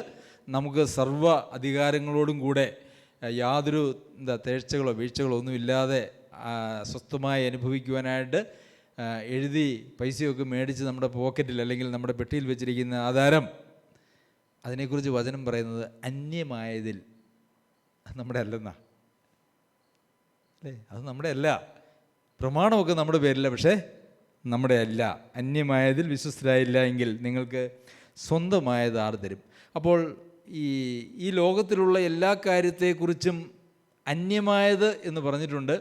നമുക്ക് സർവ്വ അധികാരങ്ങളോടും കൂടെ യാതൊരു തേഴ്ചകളോ വീഴ്ചകളോ ഒന്നുമില്ലാതെ സ്വസ്ഥമായി അനുഭവിക്കുവാനായിട്ട് എഴുതി പൈസയൊക്കെ മേടിച്ച് നമ്മുടെ പോക്കറ്റിൽ അല്ലെങ്കിൽ നമ്മുടെ പെട്ടിയിൽ വെച്ചിരിക്കുന്ന ആധാരം, അതിനെക്കുറിച്ച് വചനം പറയുന്നത് അന്യമായതിൽ നമ്മുടെ അല്ലെന്നാ, അല്ലേ? അത് നമ്മുടെ അല്ല. പ്രമാണമൊക്കെ നമ്മുടെ പേരില്ല, പക്ഷേ നമ്മുടെ അല്ല. അന്യമായതിൽ വിശ്വസ്തരായില്ല എങ്കിൽ നിങ്ങൾക്ക് സ്വന്തമായത് ആർ തരും? അപ്പോൾ ഈ ലോകത്തിലുള്ള എല്ലാ കാര്യത്തെക്കുറിച്ചും അന്യമായത് എന്ന് പറഞ്ഞിട്ടുണ്ട്.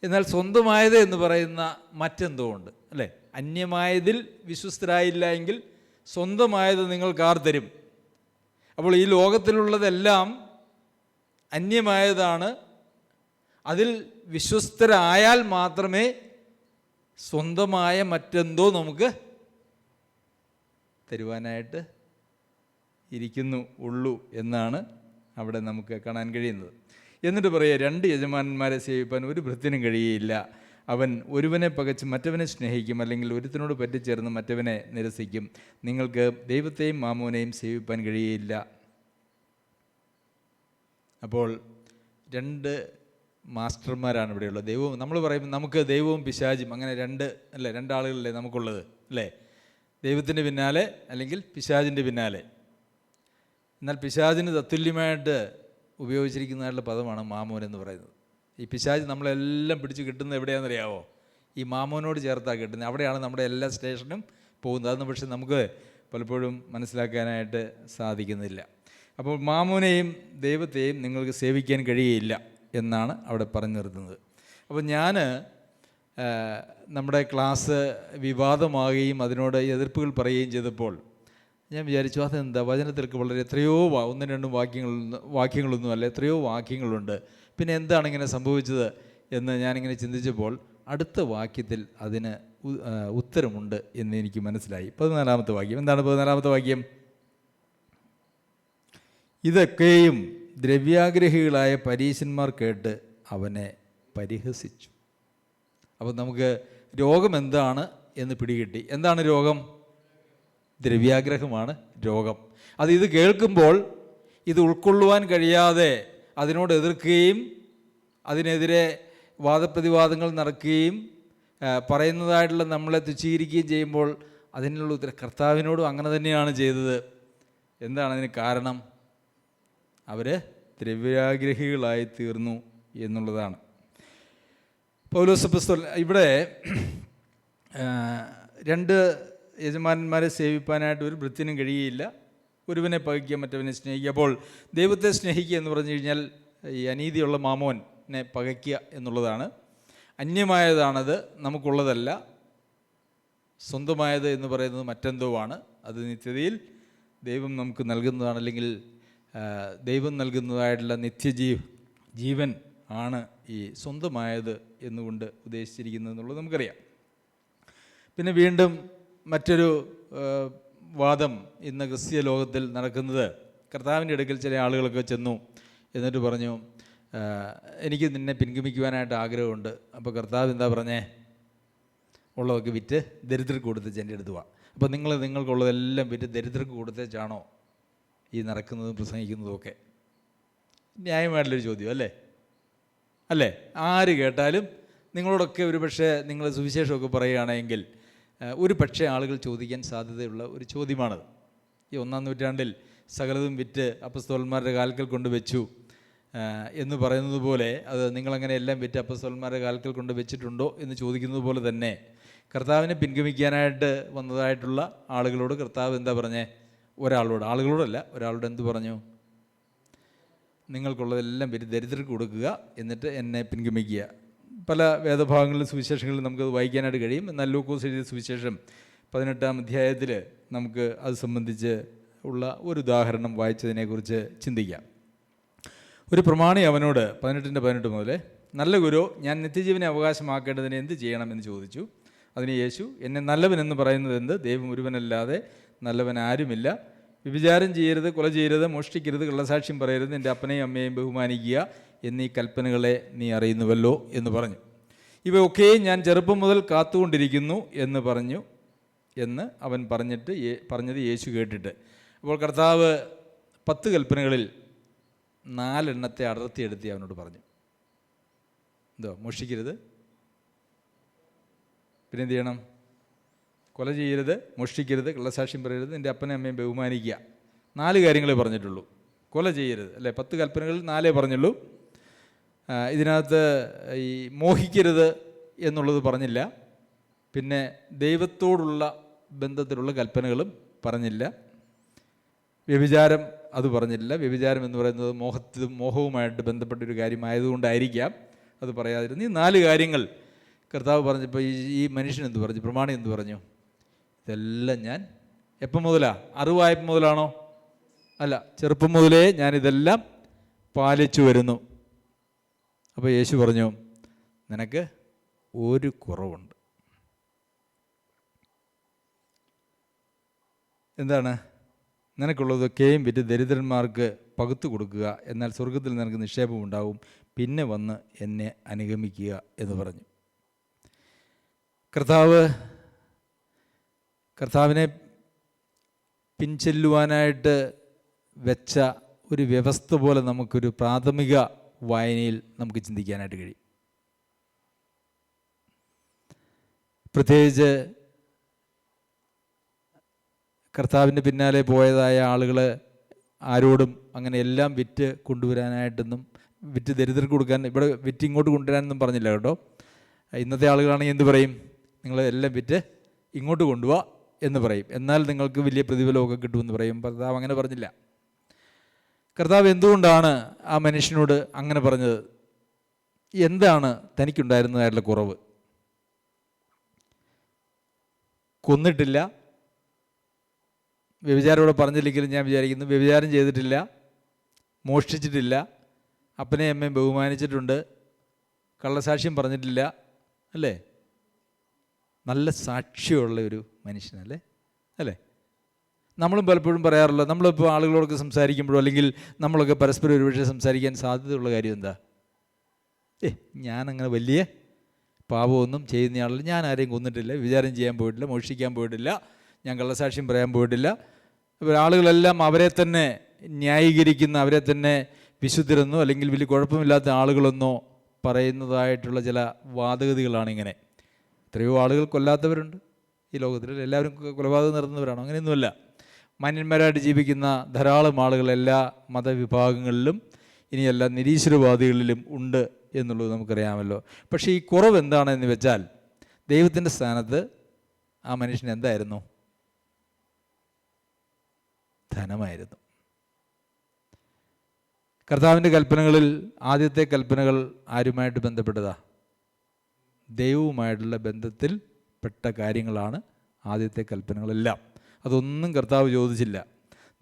എന്നാൽ സ്വന്തമായത് എന്ന് പറയുന്ന മറ്റെന്തോ ഉണ്ട്, അല്ലേ? അന്യമായതിൽ വിശ്വസ്തരായില്ല എങ്കിൽ സ്വന്തമായത് നിങ്ങൾക്ക് ആർ തരും? അപ്പോൾ ഈ ലോകത്തിലുള്ളതെല്ലാം അന്യമായതാണ്. അതിൽ വിശ്വസ്തരായാൽ മാത്രമേ സ്വന്തമായ മറ്റെന്തോ നമുക്ക് തരുവാനായിട്ട് ഉള്ളൂ എന്നാണ് അവിടെ നമുക്ക് കാണാൻ കഴിയുന്നത്. എന്നിട്ട് പറയുക, 2 യജമാനന്മാരെ സേവിപ്പാൻ ഒരു ഭൃത്യനും കഴിയുകയില്ല. അവൻ ഒരുവനെ പകച്ച് മറ്റവനെ സ്നേഹിക്കും, അല്ലെങ്കിൽ ഒരുത്തനോട് പറ്റിച്ചേർന്ന് മറ്റവനെ നിരസിക്കും. നിങ്ങൾക്ക് ദൈവത്തെയും മാമോനെയും സേവിപ്പാൻ കഴിയുകയില്ല. അപ്പോൾ 2 മാസ്റ്റർമാരാണ് ഇവിടെയുള്ളത്. ദൈവവും, നമ്മൾ പറയുമ്പോൾ നമുക്ക് ദൈവവും പിശാചും അങ്ങനെ 2 ആളുകളല്ലേ നമുക്കുള്ളത്, അല്ലേ? ദൈവത്തിൻ്റെ പിന്നാലെ അല്ലെങ്കിൽ പിശാചിൻ്റെ പിന്നാലെ. എന്നാൽ പിശാചിന് തത്തുല്യമായിട്ട് ഉപയോഗിച്ചിരിക്കുന്നതായിട്ടുള്ള പദമാണ് മാമോൻ എന്ന് പറയുന്നത്. ഈ പിശാച് നമ്മളെല്ലാം പിടിച്ച് കിട്ടുന്നത് എവിടെയാണെന്നറിയാവോ? ഈ മാമോനോട് ചേർത്താണ് കിട്ടുന്നത്. അവിടെയാണ് നമ്മുടെ എല്ലാ സ്റ്റേഷനും പോകുന്നത്. അതൊന്നും പക്ഷെ നമുക്ക് പലപ്പോഴും മനസ്സിലാക്കാനായിട്ട് സാധിക്കുന്നില്ല. അപ്പോൾ മാമോനെയും ദൈവത്തെയും നിങ്ങൾക്ക് സേവിക്കാൻ കഴിയുകയില്ല എന്നാണ് അവിടെ പറഞ്ഞു നിർത്തുന്നത്. അപ്പോൾ നമ്മുടെ ക്ലാസ് വിവാദമാകുകയും അതിനോട് എതിർപ്പുകൾ പറയുകയും ചെയ്തപ്പോൾ ഞാൻ വിചാരിച്ചു, അതെന്താ, വചനത്തിലേക്ക് വളരെ എത്രയോ 1-2 വാക്യങ്ങളൊന്നുമല്ല, എത്രയോ വാക്യങ്ങളുണ്ട്, പിന്നെ എന്താണ് ഇങ്ങനെ സംഭവിച്ചത് എന്ന് ഞാനിങ്ങനെ ചിന്തിച്ചപ്പോൾ അടുത്ത വാക്യത്തിൽ അതിന് ഉത്തരമുണ്ട് എന്ന് എനിക്ക് മനസ്സിലായി. 14-ാമത്തെ വാക്യം. എന്താണ് 14-ാമത്തെ വാക്യം? ഇതൊക്കെയും ദ്രവ്യാഗ്രഹികളായ പരീശന്മാർ കേട്ട് അവനെ പരിഹസിച്ചു. അപ്പോൾ നമുക്ക് രോഗം എന്താണ് എന്ന് പിടികിട്ടി. എന്താണ് രോഗം? ദ്രവ്യാഗ്രഹമാണ് രോഗം. ഇത് കേൾക്കുമ്പോൾ ഇത് ഉൾക്കൊള്ളുവാൻ കഴിയാതെ അതിനോട് എതിർക്കുകയും അതിനെതിരെ വാദപ്രതിവാദങ്ങൾ നടക്കുകയും പറയുന്നതായിട്ടുള്ള നമ്മളെ തുച്ഛീകരിക്കുകയും ചെയ്യുമ്പോൾ അതിനുള്ള ഉത്തരം കർത്താവിനോടും അങ്ങനെ തന്നെയാണ് ചെയ്തത്. എന്താണ് അതിന് കാരണം? അവർ ദ്രവ്യാഗ്രഹികളായി തീർന്നു എന്നുള്ളതാണ്. പൗലോസ് അപ്പോസ്തലൻ ഇവിടെ 2 യജമാനന്മാരെ സേവിപ്പാനായിട്ട് ഒരു ഭൃത്യനും കഴിയുകയില്ല. ഒരുവനെ പകയ്ക്കുക, മറ്റവനെ സ്നേഹിക്കുക. അപ്പോൾ ദൈവത്തെ സ്നേഹിക്കുക എന്ന് പറഞ്ഞു കഴിഞ്ഞാൽ ഈ അനീതിയുള്ള മാമോനെ പകയ്ക്കുക എന്നുള്ളതാണ്. അന്യമായതാണത്, നമുക്കുള്ളതല്ല. സ്വന്തമായത് എന്ന് പറയുന്നത് മറ്റെന്തോ ആണ്. അത് നിത്യതയിൽ ദൈവം നമുക്ക് നൽകുന്നതാണ്, അല്ലെങ്കിൽ ദൈവം നൽകുന്നതായിട്ടുള്ള ജീവൻ ആണ് ഈ സ്വന്തമായത് എന്നുകൊണ്ട് ഉദ്ദേശിച്ചിരിക്കുന്നത് എന്നുള്ളത് നമുക്കറിയാം. പിന്നെ വീണ്ടും മറ്റൊരു വാദം ഇന്ന് ക്രിസ്തീയ ലോകത്തിൽ നടക്കുന്നത്, കർത്താവിൻ്റെ അടുക്കൽ ചില ആളുകളൊക്കെ ചെന്നു എന്നിട്ട് പറഞ്ഞു, എനിക്ക് നിന്നെ പിൻഗമിക്കുവാനായിട്ട് ആഗ്രഹമുണ്ട്. അപ്പോൾ കർത്താവ് എന്താ പറഞ്ഞേ? ഉള്ളതൊക്കെ വിറ്റ് ദരിദ്രർക്ക് കൊടുത്തേച്ച് എൻ്റെ അടുത്ത് വാ. അപ്പോൾ നിങ്ങൾക്കുള്ളതെല്ലാം വിറ്റ് ദരിദ്രർക്ക് കൊടുത്തേച്ചാണോ ഈ നടക്കുന്നതും പ്രസംഗിക്കുന്നതും ഒക്കെ? ന്യായമായിട്ടുള്ളൊരു ചോദ്യം അല്ലേ? ആര് കേട്ടാലും നിങ്ങളോടൊക്കെ ഒരു പക്ഷേ നിങ്ങൾ സുവിശേഷമൊക്കെ പറയുകയാണെങ്കിൽ ഒരു പക്ഷേ ആളുകൾ ചോദിക്കാൻ സാധ്യതയുള്ള ഒരു ചോദ്യമാണത്. ഈ 1-ാം നൂറ്റാണ്ടിൽ സകലതും വിറ്റ് അപ്പസ്തോലന്മാരുടെ കാൽക്കൽ കൊണ്ട് വെച്ചു എന്ന് പറയുന്നത് പോലെ, അത് നിങ്ങളങ്ങനെ എല്ലാം വിറ്റ് അപ്പസ്തോലന്മാരുടെ കാൽക്കൽ കൊണ്ട് വെച്ചിട്ടുണ്ടോ എന്ന് ചോദിക്കുന്നത് പോലെ തന്നെ കർത്താവിനെ പിൻഗമിക്കാനായിട്ട് വന്നതായിട്ടുള്ള ആളുകളോട് കർത്താവ് എന്താ പറഞ്ഞേ? ആളുകളോടല്ല, ഒരാളോട് എന്ത് പറഞ്ഞു? നിങ്ങൾക്കുള്ളതെല്ലാം വിറ്റ് ദരിദ്രർക്ക് കൊടുക്കുക, എന്നിട്ട് എന്നെ പിൻഗമിക്കുക. പല വേദഭാഗങ്ങളിലും സുവിശേഷങ്ങളിലും നമുക്കത് വായിക്കാനായിട്ട് കഴിയും. എന്നാൽ ലൂക്കോസ് എഴുതിയ സുവിശേഷം 18-ാം അധ്യായത്തിൽ നമുക്ക് അത് സംബന്ധിച്ച് ഉള്ള ഒരു ഉദാഹരണം വായിച്ചതിനെക്കുറിച്ച് ചിന്തിക്കാം. ഒരു പ്രമാണി അവനോട് 18 മുതൽ, നല്ല ഗുരു, ഞാൻ നിത്യജീവനെ അവകാശമാക്കേണ്ടതിന് എന്ത് ചെയ്യണം എന്ന് ചോദിച്ചു. അതിന് യേശു, എന്നെ നല്ലവനെന്ന് പറയുന്നത് എന്ത്? ദൈവം ഒരുവനല്ലാതെ നല്ലവൻ ആരുമില്ല. വ്യഭിചാരം ചെയ്യരുത്, കൊല ചെയ്യരുത്, മോഷ്ടിക്കരുത്, കള്ളസാക്ഷ്യം പറയരുത്, നിൻ്റെ അപ്പനെയും അമ്മയെയും ബഹുമാനിക്കുക എന്നീ കൽപ്പനകളെ നീ അറിയുന്നുവല്ലോ എന്ന് പറഞ്ഞു. ഇവയൊക്കെയും ഞാൻ ചെറുപ്പം മുതൽ കാത്തുകൊണ്ടിരിക്കുന്നു എന്ന് പറഞ്ഞു എന്ന് അവൻ പറഞ്ഞത് യേശു കേട്ടിട്ട്. അപ്പോൾ കർത്താവ് 10 കൽപ്പനകളിൽ 4 എണ്ണത്തെ അടർത്തിയെടുത്തി അവനോട് പറഞ്ഞു. മോഷ്ടിക്കരുത്, പിന്നെ എന്ത് ചെയ്യണം? കൊല ചെയ്യരുത്, മോഷ്ടിക്കരുത്, കള്ളസാക്ഷ്യം പറയരുത്, നിൻ്റെ അപ്പനെ അമ്മയും ബഹുമാനിക്കുക. 4 കാര്യങ്ങളെ പറഞ്ഞിട്ടുള്ളൂ. കൊല ചെയ്യരുത്, 10 കൽപ്പനകളിൽ 4 പറഞ്ഞുള്ളൂ. ഇതിനകത്ത് ഈ മോഹിക്കരുത് എന്നുള്ളത് പറഞ്ഞില്ല. പിന്നെ ദൈവത്തോടുള്ള ബന്ധത്തിലുള്ള കൽപ്പനകളും പറഞ്ഞില്ല. വ്യഭിചാരം അത് പറഞ്ഞില്ല. വ്യഭിചാരം എന്ന് പറയുന്നത് മോഹവുമായിട്ട് ബന്ധപ്പെട്ടൊരു കാര്യമായതുകൊണ്ടായിരിക്കാം അത് പറയാതിരുന്നു. ഈ 4 കാര്യങ്ങൾ കർത്താവ് പറഞ്ഞപ്പോൾ ഈ മനുഷ്യൻ എന്ത് പറഞ്ഞു? പ്രമാണി എന്ത് പറഞ്ഞു? ഇതെല്ലാം ഞാൻ എപ്പം മുതലാണ്? അറിവായപ്പം മുതലാണോ? അല്ല, ചെറുപ്പം മുതലേ ഞാനിതെല്ലാം പാലിച്ചു വരുന്നു. അപ്പോൾ യേശു പറഞ്ഞു, നിനക്ക് ഒരു കുറവുണ്ട്. എന്താണ്? നിനക്കുള്ളതൊക്കെയും വിറ്റ് ദരിദ്രന്മാർക്ക് പകുത്തു കൊടുക്കുക, എന്നാൽ സ്വർഗത്തിൽ നിനക്ക് നിക്ഷേപം ഉണ്ടാവും. പിന്നെ വന്ന് എന്നെ അനുഗമിക്കുക എന്ന് പറഞ്ഞു. കർത്താവിനെ പിൻചെല്ലുവാനായിട്ട് വെച്ച ഒരു വ്യവസ്ഥ പോലെ നമുക്കൊരു പ്രാഥമിക വായനയിൽ നമുക്ക് ചിന്തിക്കാനായിട്ട് കഴിയും. പ്രത്യേകിച്ച് കർത്താവിൻ്റെ പിന്നാലെ പോയതായ ആളുകൾ ആരോടും അങ്ങനെ എല്ലാം വിറ്റ് കൊണ്ടുവരാനായിട്ടൊന്നും, വിറ്റ് ദരിദ്രർക്ക് കൊടുക്കാൻ, ഇവിടെ വിറ്റ് ഇങ്ങോട്ട് കൊണ്ടുവരാനൊന്നും പറഞ്ഞില്ല കേട്ടോ. ഇന്നത്തെ ആളുകളാണെങ്കിൽ എന്ത് പറയും? നിങ്ങൾ എല്ലാം വിറ്റ് ഇങ്ങോട്ട് കൊണ്ടുപോവാ എന്ന് പറയും, എന്നാൽ നിങ്ങൾക്ക് വലിയ പ്രതിഫലമൊക്കെ കിട്ടുമെന്ന് പറയും. കർത്താവ് അങ്ങനെ പറഞ്ഞില്ല. കർത്താവ് എന്തുകൊണ്ടാണ് ആ മനുഷ്യനോട് അങ്ങനെ പറഞ്ഞത്? എന്താണ് തനിക്കുണ്ടായിരുന്നതായിട്ടുള്ള കുറവ്? കൊന്നിട്ടില്ല, വ്യഭിചാരം ഇവിടെ പറഞ്ഞില്ലെങ്കിലും ഞാൻ വിചാരിക്കുന്നു വ്യഭിചാരം ചെയ്തിട്ടില്ല, മോഷ്ടിച്ചിട്ടില്ല, അപ്പനെയും അമ്മയും ബഹുമാനിച്ചിട്ടുണ്ട്, കള്ളസാക്ഷ്യം പറഞ്ഞിട്ടില്ല, അല്ലേ? നല്ല സാക്ഷ്യമുള്ള ഒരു മനുഷ്യനല്ലേ, അല്ലേ? നമ്മളും പലപ്പോഴും പറയാറുള്ള, നമ്മളിപ്പോൾ ആളുകളോടൊക്കെ സംസാരിക്കുമ്പോഴോ അല്ലെങ്കിൽ നമ്മളൊക്കെ പരസ്പരം ഒരുപക്ഷെ സംസാരിക്കാൻ സാധ്യതയുള്ള കാര്യം എന്താ? ഞാനങ്ങനെ വലിയ പാപമൊന്നും ചെയ്യുന്നയാളല്ല, ഞാൻ ആരെയും കൊന്നിട്ടില്ല, വിചാരം ചെയ്യാൻ പോയിട്ടില്ല, മോഷ്ടിക്കാൻ പോയിട്ടില്ല, ഞാൻ കള്ളസാക്ഷ്യം പറയാൻ പോയിട്ടില്ല. ഇപ്പോൾ ആളുകളെല്ലാം അവരെ തന്നെ ന്യായീകരിക്കുന്ന, അവരെ തന്നെ വിശുദ്ധരെന്നോ അല്ലെങ്കിൽ വലിയ കുഴപ്പമില്ലാത്ത ആളുകളെന്നോ പറയുന്നതായിട്ടുള്ള ചില വാദഗതികളാണ് ഇങ്ങനെ. എത്രയോ ആളുകൾ കൊല്ലാത്തവരുണ്ട് ഈ ലോകത്തിൽ, എല്ലാവരും കൊലപാതകം നടത്തുന്നവരാണോ? അങ്ങനെയൊന്നുമല്ല. മാന്യന്മാരായിട്ട് ജീവിക്കുന്ന ധാരാളം ആളുകൾ എല്ലാ മതവിഭാഗങ്ങളിലും ഇനിയല്ല നിരീശ്വരവാദികളിലും ഉണ്ട് എന്നുള്ളത് നമുക്കറിയാമല്ലോ. പക്ഷേ ഈ കുറവ് എന്താണെന്ന് വെച്ചാൽ, ദൈവത്തിൻ്റെ സ്ഥാനത്ത് ആ മനുഷ്യൻ എന്തായിരുന്നു? ധനമായിരുന്നു. കർത്താവിൻ്റെ കൽപ്പനകളിൽ ആദ്യത്തെ കൽപ്പനകൾ ആരുമായിട്ട് ബന്ധപ്പെട്ടതാ? ദൈവവുമായിട്ടുള്ള ബന്ധത്തിൽ പെട്ട കാര്യങ്ങളാണ് ആദ്യത്തെ കൽപ്പനകളെല്ലാം. അതൊന്നും കർത്താവ് ചോദിച്ചില്ല.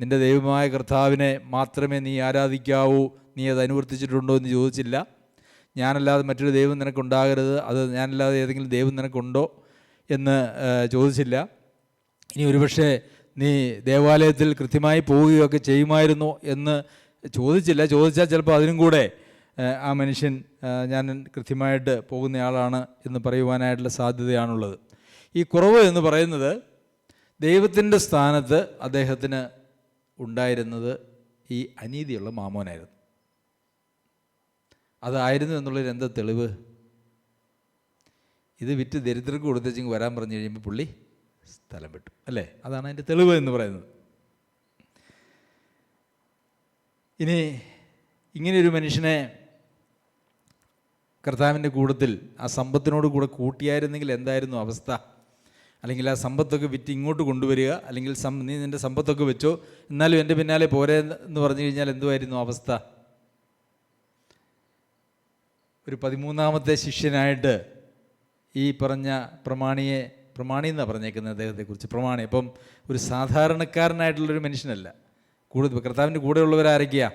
നിൻ്റെ ദൈവമായ കർത്താവിനെ മാത്രമേ നീ ആരാധിക്കാവൂ, നീ അത് അനുവർത്തിച്ചിട്ടുണ്ടോ എന്ന് ചോദിച്ചില്ല. ഞാനല്ലാതെ മറ്റൊരു ദൈവം നിനക്കുണ്ടാകരുത്, അത് ഞാനല്ലാതെ ഏതെങ്കിലും ദൈവം നിനക്കുണ്ടോ എന്ന് ചോദിച്ചില്ല. ഇനി ഒരുപക്ഷെ നീ ദേവാലയത്തിൽ കൃത്യമായി പോവുകയൊക്കെ ചെയ്യുമായിരുന്നോ എന്ന് ചോദിച്ചില്ല. ചോദിച്ചാൽ ചിലപ്പോൾ അതിനും കൂടെ ആ മനുഷ്യൻ ഞാൻ കൃത്യമായിട്ട് പോകുന്നയാളാണ് എന്ന് പറയുവാനായിട്ടുള്ള സാധ്യതയാണുള്ളത്. ഈ കുറവ് എന്ന് പറയുന്നത് ദൈവത്തിൻ്റെ സ്ഥാനത്ത് അദ്ദേഹത്തിന് ഉണ്ടായിരുന്നത് ഈ അനീതിയുള്ള മാമോനായിരുന്നു. അതായിരുന്നു എന്നുള്ളൊരു എന്താ തെളിവ്? ഇത് വിറ്റ് ദരിദ്രർക്ക് കൊടുത്തേച്ചെങ്കിൽ വരാൻ പറഞ്ഞു കഴിയുമ്പോൾ പുള്ളി സ്ഥലം വിട്ടു, അല്ലേ? അതാണ് അതിൻ്റെ തെളിവ് എന്ന് പറയുന്നത്. ഇനി ഇങ്ങനെയൊരു മനുഷ്യനെ കർത്താവിൻ്റെ കൂട്ടത്തിൽ ആ സമ്പത്തിനോട് കൂടെ കൂട്ടിയായിരുന്നെങ്കിൽ എന്തായിരുന്നു അവസ്ഥ? അല്ലെങ്കിൽ ആ സമ്പത്തൊക്കെ വിറ്റ് ഇങ്ങോട്ട് കൊണ്ടുവരിക, അല്ലെങ്കിൽ നീ നിൻ്റെ സമ്പത്തൊക്കെ വെച്ചോ എന്നാലും എൻ്റെ പിന്നാലെ പോരെ എന്ന് പറഞ്ഞു കഴിഞ്ഞാൽ എന്തുമായിരുന്നു അവസ്ഥ? ഒരു 13ാമത്തെ ശിഷ്യനായിട്ട് ഈ പറഞ്ഞ പ്രമാണി എന്നാണ് പറഞ്ഞേക്കുന്നത് അദ്ദേഹത്തെക്കുറിച്ച്. പ്രമാണി അപ്പം ഒരു സാധാരണക്കാരനായിട്ടുള്ളൊരു മനുഷ്യനല്ല. കർത്താവിൻ്റെ കൂടെയുള്ളവരാരൊക്കെയാ?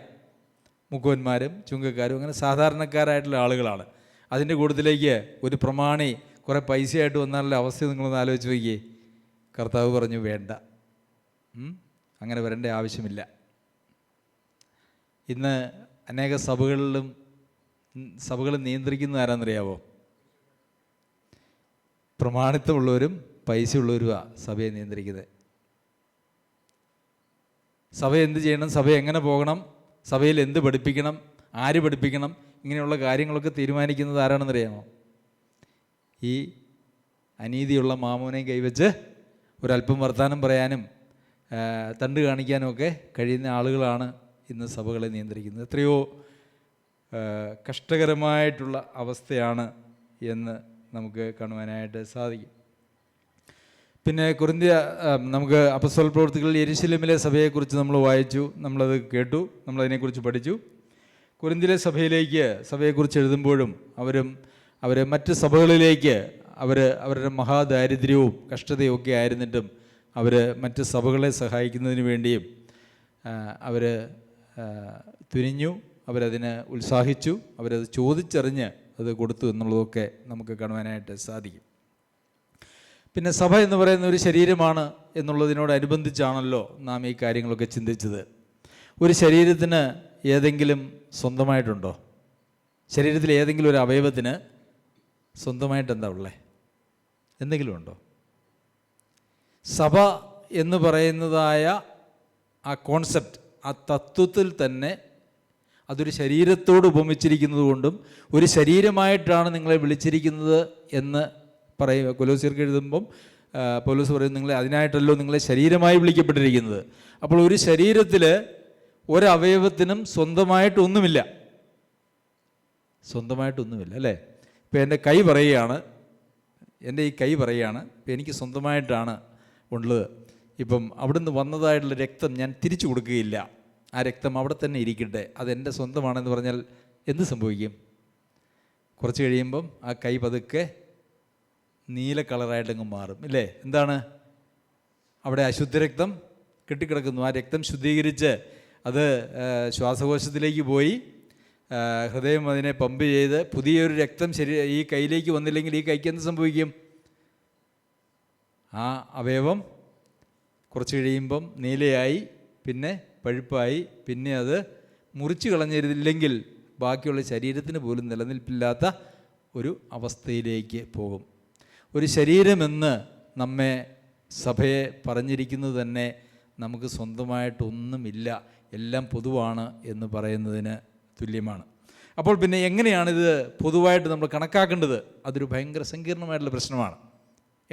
മുക്കുവന്മാരും ചുങ്കക്കാരും, അങ്ങനെ സാധാരണക്കാരായിട്ടുള്ള ആളുകളാണ്. അതിൻ്റെ കൂട്ടത്തിലേക്ക് ഒരു പ്രമാണി കുറേ പൈസയായിട്ട് വന്നാലുള്ള അവസ്ഥ നിങ്ങളൊന്ന് ആലോചിച്ച് നോക്കിയേ. കർത്താവ് പറഞ്ഞു വേണ്ട, അങ്ങനെ വരേണ്ട ആവശ്യമില്ല. ഇന്ന് അനേക സഭകൾ നിയന്ത്രിക്കുന്ന ആരാന്നറിയാവോ? പ്രമാണിത്വമുള്ളവരും പൈസയുള്ളവരുമാണ് സഭയെ നിയന്ത്രിക്കുന്നത്. സഭ എന്ത് ചെയ്യണം, സഭ എങ്ങനെ പോകണം, സഭയിൽ എന്ത് പഠിപ്പിക്കണം, ആര് പഠിപ്പിക്കണം, ഇങ്ങനെയുള്ള കാര്യങ്ങളൊക്കെ തീരുമാനിക്കുന്നത് ആരാണെന്നറിയാമോ? ഈ അനീതിയുള്ള മാമോനെ കൈവച്ച് ഒരല്പം വർത്തമാനം പറയാനും തണ്ട് കാണിക്കാനും ഒക്കെ കഴിയുന്ന ആളുകളാണ് ഇന്ന് സഭകളെ നിയന്ത്രിക്കുന്നത്. എത്രയോ കഷ്ടകരമായിട്ടുള്ള അവസ്ഥയാണ് എന്ന് നമുക്ക് കാണുവാനായിട്ട് സാധിക്കും. പിന്നെ നമുക്ക് അപ്പോസ്തല പ്രവൃത്തികളിൽ യെരുശലേമിലെ സഭയെക്കുറിച്ച് നമ്മൾ വായിച്ചു, നമ്മളത് കേട്ടു, നമ്മളതിനെക്കുറിച്ച് പഠിച്ചു. കൊരിന്തിലെ സഭയെക്കുറിച്ച് എഴുതുമ്പോഴും അവർ മറ്റ് സഭകളിലേക്ക് അവരുടെ മഹാദാരിദ്ര്യവും കഷ്ടതയും ഒക്കെ ആയിരുന്നിട്ടും അവർ മറ്റ് സഭകളെ സഹായിക്കുന്നതിന് വേണ്ടിയും അവർ തുനിഞ്ഞു, അവരതിന് ഉത്സാഹിച്ചു, അവരത് ചോദിച്ചറിഞ്ഞ് അത് കൊടുത്തു എന്നുള്ളതൊക്കെ നമുക്ക് കാണുവാനായിട്ട് സാധിക്കും. പിന്നെ സഭ എന്ന് പറയുന്ന ഒരു ശരീരമാണ് എന്നുള്ളതിനോടനുബന്ധിച്ചാണല്ലോ നാം ഈ കാര്യങ്ങളൊക്കെ ചിന്തിച്ചത്. ഒരു ശരീരത്തിന് ഏതെങ്കിലും സ്വന്തമായിട്ടുണ്ടോ? ശരീരത്തിലെ ഏതെങ്കിലും ഒരു അവയവത്തിന് സ്വന്തമായിട്ട് എന്താ ഉള്ളത്? എന്തെങ്കിലും ഉണ്ടോ? സഭ എന്ന് പറയുന്നതായ ആ കോൺസെപ്റ്റ്, ആ തത്വത്തിൽ തന്നെ അതൊരു ശരീരത്തോട് ഉപമിച്ചിരിക്കുന്നത് കൊണ്ടും ഒരു ശരീരമായിട്ടാണ് നിങ്ങളെ വിളിച്ചിരിക്കുന്നത് എന്ന് പറയുക. കൊലോസ്യർക്ക് എഴുതുമ്പം പൗലോസ് പറയും, നിങ്ങളെ അതിനായിട്ടല്ലോ നിങ്ങളെ ശരീരമായി വിളിക്കപ്പെട്ടിരിക്കുന്നത്. അപ്പോൾ ഒരു ശരീരത്തിൽ ഒരവയവത്തിനും സ്വന്തമായിട്ടൊന്നുമില്ല അല്ലേ? ഇപ്പം എൻ്റെ കൈ പറയുകയാണ്, എൻ്റെ ഈ കൈ പറയുകയാണ്, ഇപ്പം എനിക്ക് സ്വന്തമായിട്ടാണ് ഉള്ളത്. ഇപ്പം അവിടുന്ന് വന്നതായിട്ടുള്ള രക്തം ഞാൻ തിരിച്ചു കൊടുക്കുകയില്ല, ആ രക്തം അവിടെ തന്നെ ഇരിക്കട്ടെ, അതെൻ്റെ സ്വന്തമാണെന്ന് പറഞ്ഞാൽ എന്ത് സംഭവിക്കും? കുറച്ച് കഴിയുമ്പം ആ കൈ പതുക്കെ നീല കളറായിട്ടങ്ങ് മാറും, ഇല്ലേ? എന്താണ്? അവിടെ അശുദ്ധ രക്തം കെട്ടിക്കിടക്കുന്നു. ആ രക്തം ശുദ്ധീകരിച്ച് അത് ശ്വാസകോശത്തിലേക്ക് പോയി ഹൃദയം അതിനെ പമ്പ് ചെയ്ത് പുതിയൊരു രക്തം ഈ കൈയിലേക്ക് വന്നില്ലെങ്കിൽ ഈ കൈക്ക് എന്ത് സംഭവിക്കും? ആ അവയവം കുറച്ച് കഴിയുമ്പം നീലയായി, പിന്നെ പഴുപ്പായി, പിന്നെ അത് മുറിച്ച് കളഞ്ഞിരുന്നില്ലെങ്കിൽ ബാക്കിയുള്ള ശരീരത്തിന് പോലും നിലനിൽപ്പില്ലാത്ത ഒരു അവസ്ഥയിലേക്ക് പോകും. ഒരു ശരീരമെന്ന് നമ്മെ സഭയെ പറഞ്ഞിരിക്കുന്നത് തന്നെ നമുക്ക് സ്വന്തമായിട്ടൊന്നുമില്ല, എല്ലാം പൊതുവാണ് എന്ന് പറയുന്നതിന് തുല്യമാണ്. അപ്പോൾ പിന്നെ എങ്ങനെയാണിത് പൊതുവായിട്ട് നമ്മൾ കണക്കാക്കേണ്ടത്? അതൊരു ഭയങ്കര സങ്കീർണമായിട്ടുള്ള പ്രശ്നമാണ്.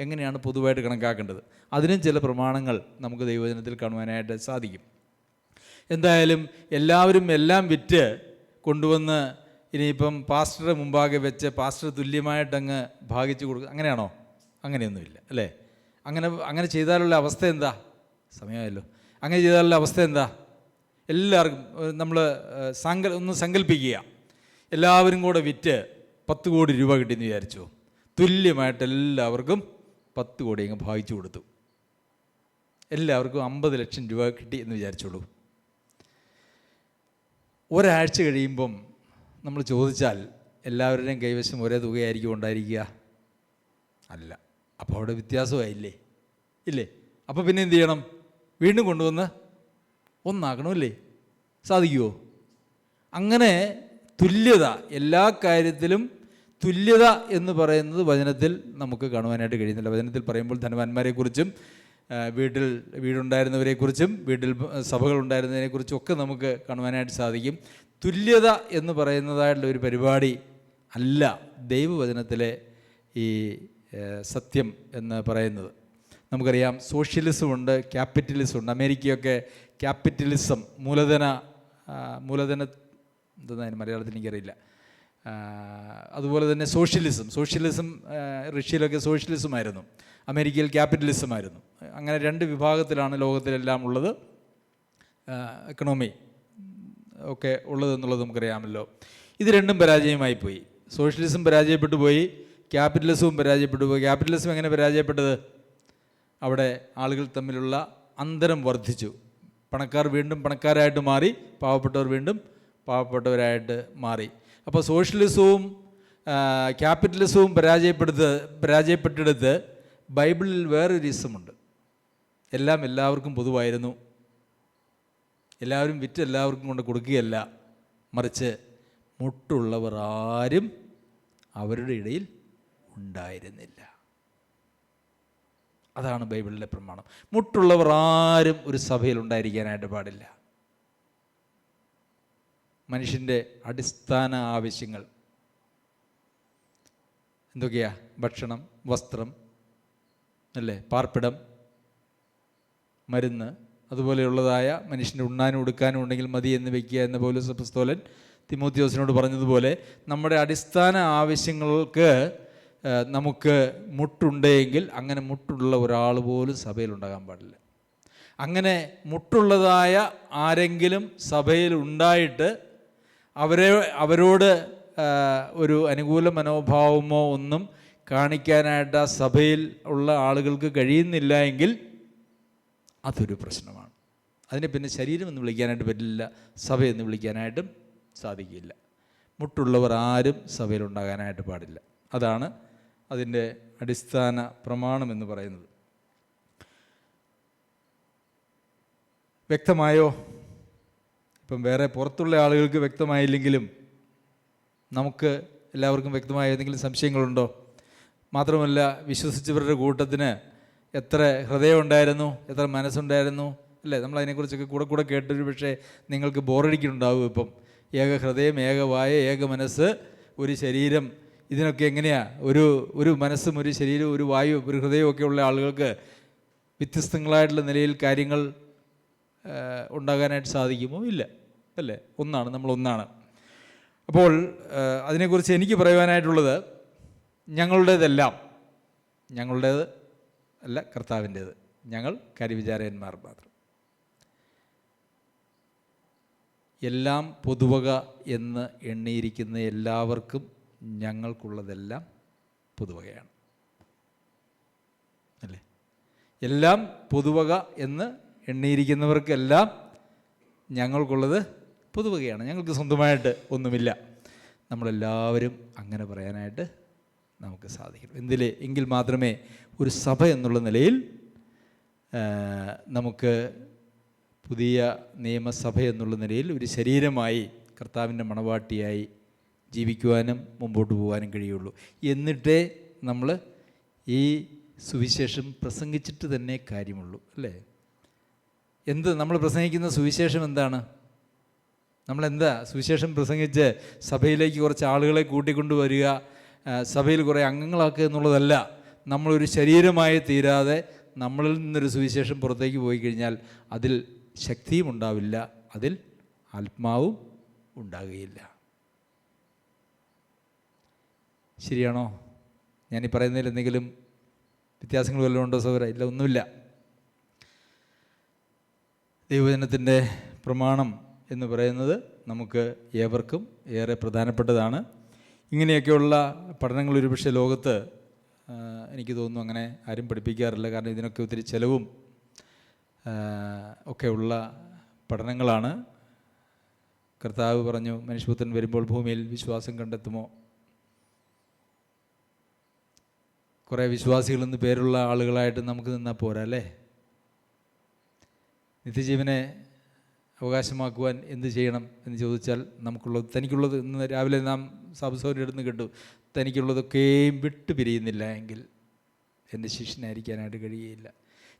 എങ്ങനെയാണ് പൊതുവായിട്ട് കണക്കാക്കേണ്ടത്? അതിനും ചില പ്രമാണങ്ങൾ നമുക്ക് ദൈവവചനത്തിൽ കാണുവാനായിട്ട് സാധിക്കും. എന്തായാലും എല്ലാവരും എല്ലാം വിറ്റ് കൊണ്ടുവന്ന് ഇനിയിപ്പം പാസ്റ്ററുടെ മുമ്പാകെ വെച്ച് പാസ്റ്റർ തുല്യമായിട്ടങ്ങ് ഭാഗിച്ചു കൊടുക്കുക, അങ്ങനെയാണോ? അങ്ങനെയൊന്നുമില്ല, അല്ലേ? അങ്ങനെ ചെയ്താലുള്ള അവസ്ഥ എന്താ? സമയമായല്ലോ. അങ്ങനെ ചെയ്താലുള്ള അവസ്ഥ എന്താ? എല്ലാവർക്കും നമ്മൾ ഒന്ന് സങ്കല്പിക്കുക, എല്ലാവരും കൂടെ വിറ്റ് 10 കോടി രൂപ കിട്ടിയെന്ന് വിചാരിച്ചു. തുല്യമായിട്ട് എല്ലാവർക്കും 10 കോടി അങ്ങ് ഭാഗിച്ചു കൊടുത്തു. എല്ലാവർക്കും 50 ലക്ഷം രൂപ കിട്ടി എന്ന് വിചാരിച്ചോളൂ. ഒരാഴ്ച കഴിയുമ്പം നമ്മൾ ചോദിച്ചാൽ എല്ലാവരുടെയും കൈവശം ഒരേ തുകയായിരിക്കും ഉണ്ടായിരിക്കുക? അല്ല. അപ്പോൾ അവിടെ വ്യത്യാസമായില്ലേ? ഇല്ലേ? അപ്പോൾ പിന്നെ എന്ത് ചെയ്യണം? വീണ്ടും കൊണ്ടുവന്ന് ഒന്നാക്കണമല്ലേ? സാധിക്കുമോ? അങ്ങനെ തുല്യത, എല്ലാ കാര്യത്തിലും തുല്യത എന്ന് പറയുന്നത് വചനത്തിൽ നമുക്ക് കാണുവാനായിട്ട് കഴിയുന്നില്ല. വചനത്തിൽ പറയുമ്പോൾ ധനവാന്മാരെക്കുറിച്ചും വീടുണ്ടായിരുന്നവരെക്കുറിച്ചും വീട്ടിൽ സഭകളുണ്ടായിരുന്നതിനെക്കുറിച്ചും ഒക്കെ നമുക്ക് കാണുവാനായിട്ട് സാധിക്കും. തുല്യത എന്ന് പറയുന്നതായിട്ടുള്ള ഒരു പരിപാടി അല്ല ദൈവവചനത്തിലെ ഈ സത്യം എന്ന് പറയുന്നത്. നമുക്കറിയാം, സോഷ്യലിസം ഉണ്ട്, ക്യാപിറ്റലിസം ഉണ്ട്. അമേരിക്കയൊക്കെ ക്യാപിറ്റലിസം, മൂലധന എന്തായാലും മലയാളത്തിൽ എനിക്കറിയില്ല. അതുപോലെ തന്നെ സോഷ്യലിസം റഷ്യയിലൊക്കെ സോഷ്യലിസം ആയിരുന്നു, അമേരിക്കയിൽ ക്യാപിറ്റലിസം ആയിരുന്നു. അങ്ങനെ 2 വിഭാഗത്തിലാണ് ലോകത്തിലെല്ലാം ഉള്ളത്, എക്കണോമി ഒക്കെ ഉള്ളതെന്നുള്ളത് നമുക്കറിയാമല്ലോ. ഇത് രണ്ടും പരാജയമായി പോയി. സോഷ്യലിസം പരാജയപ്പെട്ടു പോയി, ക്യാപിറ്റലിസവും പരാജയപ്പെട്ടു പോയി. ക്യാപിറ്റലിസം എങ്ങനെ പരാജയപ്പെട്ടത്? അവിടെ ആളുകൾ തമ്മിലുള്ള അന്തരം വർദ്ധിച്ചു. പണക്കാർ വീണ്ടും പണക്കാരായിട്ട് മാറി, പാവപ്പെട്ടവർ വീണ്ടും പാവപ്പെട്ടവരായിട്ട് മാറി. അപ്പോൾ സോഷ്യലിസവും ക്യാപിറ്റലിസവും പരാജയപ്പെട്ടിടത്ത് ബൈബിളിൽ വേറൊരു ഇസമുണ്ട്. എല്ലാം എല്ലാവർക്കും പൊതുവായിരുന്നു. എല്ലാവരും വിറ്റ് എല്ലാവർക്കും കൊണ്ട് കൊടുക്കുകയല്ല, മറിച്ച് മുട്ടുള്ളവർ ആരും അവരുടെ ഇടയിൽ ഉണ്ടായിരുന്നില്ല. അതാണ് ബൈബിളിലെ പ്രമാണം. മുട്ടുള്ളവർ ആരും ഒരു സഭയിൽ ഉണ്ടായിരിക്കാനായിട്ട് പാടില്ല. മനുഷ്യൻ്റെ അടിസ്ഥാന ആവശ്യങ്ങൾ എന്തൊക്കെയാ? ഭക്ഷണം, വസ്ത്രം, അല്ലേ, പാർപ്പിടം, മരുന്ന്, അതുപോലെയുള്ളതായ മനുഷ്യൻ്റെ ഉണ്ണാനും ഉടുക്കാനും ഉണ്ടെങ്കിൽ മതി എന്ന് വയ്ക്കുക എന്ന് പൗലോസ് അപ്പോസ്തലൻ തിമോത്തിയോസിനോട് പറഞ്ഞതുപോലെ നമ്മുടെ അടിസ്ഥാന ആവശ്യങ്ങൾക്ക് നമുക്ക് മുട്ടുണ്ടെങ്കിൽ അങ്ങനെ മുട്ടുള്ള ഒരാൾ പോലും സഭയിലുണ്ടാകാൻ പാടില്ല. അങ്ങനെ മുട്ടുള്ളതായ ആരെങ്കിലും സഭയിൽ ഉണ്ടായിട്ട് അവരോട് ഒരു അനുകൂല മനോഭാവമോ ഒന്നും കാണിക്കാനായിട്ട് ആ സഭയിൽ ഉള്ള ആളുകൾക്ക് കഴിയുന്നില്ല എങ്കിൽ അതൊരു പ്രശ്നമാണ്. അതിനെ പിന്നെ ശരീരം എന്ന് വിളിക്കാനായിട്ട് പറ്റില്ല, സഭയെന്ന് വിളിക്കാനായിട്ടും സാധിക്കില്ല. മുട്ടുള്ളവർ ആരും സഭയിലുണ്ടാകാനായിട്ട് പാടില്ല. അതാണ് അതിൻ്റെ അടിസ്ഥാന പ്രമാണം എന്ന് പറയുന്നത്. വ്യക്തമായോ? ഇപ്പം വേറെ പുറത്തുള്ള ആളുകൾക്ക് വ്യക്തമായില്ലെങ്കിലും നമുക്ക് എല്ലാവർക്കും വ്യക്തമായ ഏതെങ്കിലും സംശയങ്ങളുണ്ടോ? മാത്രമല്ല, വിശ്വസിച്ചവരുടെ കൂട്ടത്തിന് എത്ര ഹൃദയമുണ്ടായിരുന്നു, എത്ര മനസ്സുണ്ടായിരുന്നു, അല്ലേ? നമ്മളതിനെക്കുറിച്ചൊക്കെ കൂടെ കേട്ടൊരു പക്ഷേ നിങ്ങൾക്ക് ബോറടിക്കുന്നുണ്ടാവും. ഇപ്പം ഏക ഹൃദയം, ഏക വായ, ഏക മനസ്സ്, ഒരു ശരീരം, ഇതിനൊക്കെ എങ്ങനെയാണ് ഒരു മനസ്സും ഒരു ശരീരവും ഒരു വായു ഒരു ഹൃദയവും ഒക്കെ ഉള്ള ആളുകൾക്ക് വ്യത്യസ്തങ്ങളായിട്ടുള്ള നിലയിൽ കാര്യങ്ങൾ ഉണ്ടാകാനായിട്ട് സാധിക്കുമോ? ഇല്ല, അല്ലേ? ഒന്നാണ്, നമ്മളൊന്നാണ്. അപ്പോൾ അതിനെക്കുറിച്ച് എനിക്ക് പറയുവാനായിട്ടുള്ളത്, ഞങ്ങളുടേതെല്ലാം, ഞങ്ങളുടേത് അല്ല കർത്താവിൻ്റേത്, ഞങ്ങൾ കാര്യവിചാരകന്മാർ മാത്രം. എല്ലാം പൊതുവക എന്ന് എണ്ണിയിരിക്കുന്ന എല്ലാവർക്കും ഞങ്ങൾക്കുള്ളതെല്ലാം പൊതുവകയാണ്, അല്ലേ? എല്ലാം പൊതുവക എന്ന് എണ്ണിയിരിക്കുന്നവർക്കെല്ലാം ഞങ്ങൾക്കുള്ളത് പൊതുവകയാണ്. ഞങ്ങൾക്ക് സ്വന്തമായിട്ട് ഒന്നുമില്ല. നമ്മളെല്ലാവരും അങ്ങനെ പറയാനായിട്ട് നമുക്ക് സാധിക്കും. എങ്കിൽ മാത്രമേ ഒരു സഭ എന്നുള്ള നിലയിൽ നമുക്ക് പുതിയ നിയമസഭ എന്നുള്ള നിലയിൽ ഒരു ശരീരമായി കർത്താവിൻ്റെ മണവാട്ടിയായി ജീവിക്കുവാനും മുമ്പോട്ട് പോകാനും കഴിയുള്ളൂ. എന്നിട്ടേ നമ്മൾ ഈ സുവിശേഷം പ്രസംഗിച്ചിട്ട് തന്നെ കാര്യമുള്ളൂ, അല്ലേ? നമ്മൾ പ്രസംഗിക്കുന്ന സുവിശേഷം എന്താണ്? നമ്മളെന്താ സുവിശേഷം പ്രസംഗിച്ച് സഭയിലേക്ക് കുറച്ച് ആളുകളെ കൂട്ടിക്കൊണ്ടുവരിക, സഭയിൽ കുറേ അംഗങ്ങളാക്കുക എന്നുള്ളതല്ല. നമ്മളൊരു ശരീരമായി തീരാതെ നമ്മളിൽ നിന്നൊരു സുവിശേഷം പുറത്തേക്ക് പോയി കഴിഞ്ഞാൽ അതിൽ ശക്തിയും ഉണ്ടാവില്ല, അതിൽ ആത്മാവും ഉണ്ടാകുകയില്ല. ശരിയാണോ? ഞാനീ പറയുന്നതിൽ എന്തെങ്കിലും വ്യത്യാസങ്ങൾ വല്ലതും ഉണ്ടോ സഹോദര? ഇല്ല, ഒന്നുമില്ല. ദൈവവചനത്തിൻ്റെ പ്രമാണം എന്ന് പറയുന്നത് നമുക്ക് ഏവർക്കും ഏറെ പ്രധാനപ്പെട്ടതാണ്. ഇങ്ങനെയൊക്കെയുള്ള പഠനങ്ങൾ ഒരുപക്ഷെ ലോകത്ത് എനിക്ക് തോന്നുന്നു അങ്ങനെ ആരും പഠിപ്പിക്കാറില്ല. കാരണം ഇതിനൊക്കെ ഒത്തിരി ചിലവും ഒക്കെയുള്ള പഠനങ്ങളാണ്. കർത്താവ് പറഞ്ഞു, മനുഷ്യപുത്രൻ വരുമ്പോൾ ഭൂമിയിൽ വിശ്വാസം കണ്ടെത്തുമോ? കുറേ വിശ്വാസികളെന്ന് പേരുള്ള ആളുകളായിട്ട് നമുക്ക് നിന്നാൽ പോരാ, അല്ലേ? നിത്യജീവനെ അവകാശമാക്കുവാൻ എന്ത് ചെയ്യണം എന്ന് ചോദിച്ചാൽ തനിക്കുള്ളത് ഇന്ന് രാവിലെ നാം സാബുസോൻ്റെ അടുത്ത് കേട്ടു, തനിക്കുള്ളതൊക്കെയും വിട്ടു പിരിയുന്നില്ല എങ്കിൽ എൻ്റെ ശിഷ്യനായിരിക്കാനായിട്ട് കഴിയുകയില്ല.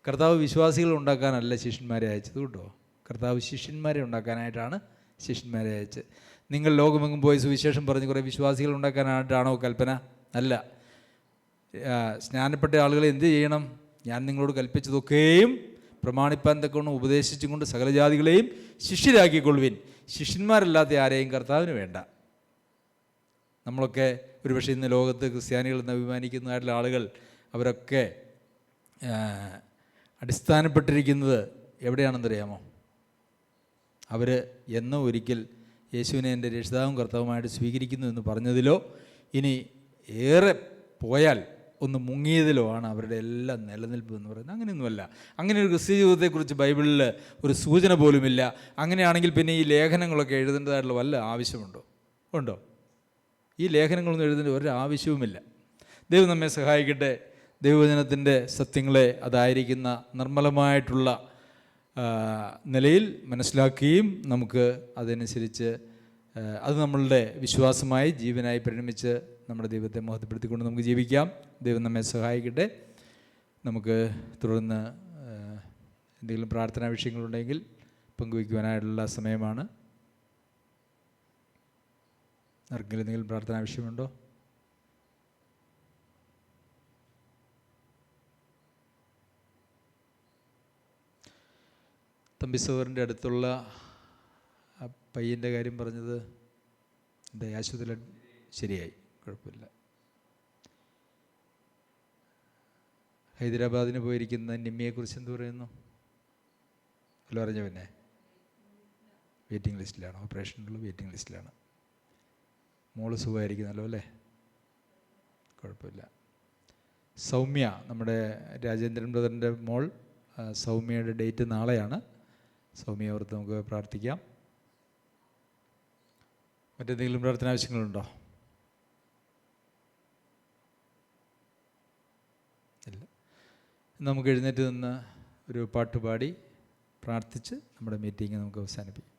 കർത്താവ് വിശ്വാസികൾ ഉണ്ടാക്കാനല്ല ശിഷ്യന്മാരെ അയച്ചത് കേട്ടോ. കർത്താവ് ശിഷ്യന്മാരെ ഉണ്ടാക്കാനായിട്ടാണ് ശിഷ്യന്മാരെ അയച്ചത്. നിങ്ങൾ ലോകമെങ്ങും പോയി സുവിശേഷം പറഞ്ഞ് കുറേ വിശ്വാസികൾ ഉണ്ടാക്കാനായിട്ടാണോ കൽപ്പന? അല്ല. സ്നാനപ്പെട്ട ആളുകളെ എന്ത് ചെയ്യണം? ഞാൻ നിങ്ങളോട് കൽപ്പിച്ചതൊക്കെയും പ്രമാണിപ്പാൻ തക്കവണ്ണം ഉപദേശിച്ചും കൊണ്ട് സകലജാതികളെയും ശിഷ്യരാക്കിക്കൊള്ളുവിൻ. ശിഷ്യന്മാരല്ലാത്ത ആരെയും കർത്താവിന് വേണ്ട. നമ്മളൊക്കെ ഒരുപക്ഷെ ഇന്ന് ലോകത്ത് ക്രിസ്ത്യാനികളെന്ന് അഭിമാനിക്കുന്നതായിട്ടുള്ള ആളുകൾ അവരൊക്കെ അടിസ്ഥാനപ്പെട്ടിരിക്കുന്നത് എവിടെയാണെന്നറിയാമോ? അവർ എന്നോ ഒരിക്കൽ യേശുവിനെ എൻ്റെ രക്ഷിതാവും കർത്താവുമായിട്ട് സ്വീകരിക്കുന്നു എന്ന് പറഞ്ഞതിലോ ഇനി ഏറെ പോയാൽ ഒന്ന് മുങ്ങിയതിലോ ആണ് അവരുടെ എല്ലാം നിലനിൽപ്പ് എന്ന് പറയുന്നത്. അങ്ങനെയൊന്നുമല്ല. അങ്ങനെ ഒരു ക്രിസ്ത്യ ജീവിതത്തെക്കുറിച്ച് ബൈബിളിൽ ഒരു സൂചന പോലുമില്ല. അങ്ങനെയാണെങ്കിൽ പിന്നെ ഈ ലേഖനങ്ങളൊക്കെ എഴുതേണ്ടതായിട്ടുള്ള വല്ല ആവശ്യമുണ്ടോ? ഉണ്ടോ? ഈ ലേഖനങ്ങളൊന്നും എഴുതേണ്ട ഒരു ആവശ്യവുമില്ല. ദൈവം നമ്മെ സഹായിക്കട്ടെ. ദൈവവചനത്തിൻ്റെ സത്യങ്ങളെ അതായിരിക്കുന്ന നിർമ്മലമായിട്ടുള്ള നിലയിൽ മനസ്സിലാക്കുകയും നമുക്ക് അതനുസരിച്ച് അത് നമ്മളുടെ വിശ്വാസമായി ജീവനായി പരിണമിച്ച് നമ്മുടെ ദൈവത്തെ മഹത്വപ്പെടുത്തിക്കൊണ്ട് നമുക്ക് ജീവിക്കാം. ദൈവം നമ്മെ സഹായിക്കട്ടെ. നമുക്ക് തുടർന്ന് എന്തെങ്കിലും പ്രാർത്ഥനാ വിഷയങ്ങളുണ്ടെങ്കിൽ പങ്കുവയ്ക്കുവാനായിട്ടുള്ള സമയമാണ്. ആർക്കെങ്കിലും എന്തെങ്കിലും പ്രാർത്ഥനാ വിഷയമുണ്ടോ? തമ്പിസോറിൻ്റെ അടുത്തുള്ള ആ പയ്യൻ്റെ കാര്യം പറഞ്ഞത് എന്താ? ആശുപത്രിയിൽ ശരിയായി, കുഴപ്പമില്ല. ഹൈദരാബാദിന് പോയിരിക്കുന്ന നിമ്മിയെക്കുറിച്ച് എന്ത് പറയുന്നു? അല്ല പറഞ്ഞ പിന്നെ വെയിറ്റിംഗ് ലിസ്റ്റിലാണ്, ഓപ്പറേഷനുള്ള വെയിറ്റിംഗ് ലിസ്റ്റിലാണ്. മോള് സുഖമായിരിക്കുന്നല്ലോ അല്ലേ? കുഴപ്പമില്ല. സൗമ്യ, നമ്മുടെ രാജേന്ദ്രൻ ബ്രദറിൻ്റെ മോൾ സൗമ്യയുടെ ഡേറ്റ് നാളെയാണ്. സൗമ്യ ഓർത്ത് നമുക്ക് പ്രാർത്ഥിക്കാം. മറ്റെന്തെങ്കിലും പ്രാർത്ഥന ആവശ്യങ്ങളുണ്ടോ? നമുക്ക് എഴുന്നേറ്റ് നിന്ന് ഒരു പാട്ടുപാടി പ്രാർത്ഥിച്ച് നമ്മുടെ മീറ്റിംഗ് നമുക്ക് അവസാനിപ്പിക്കാം.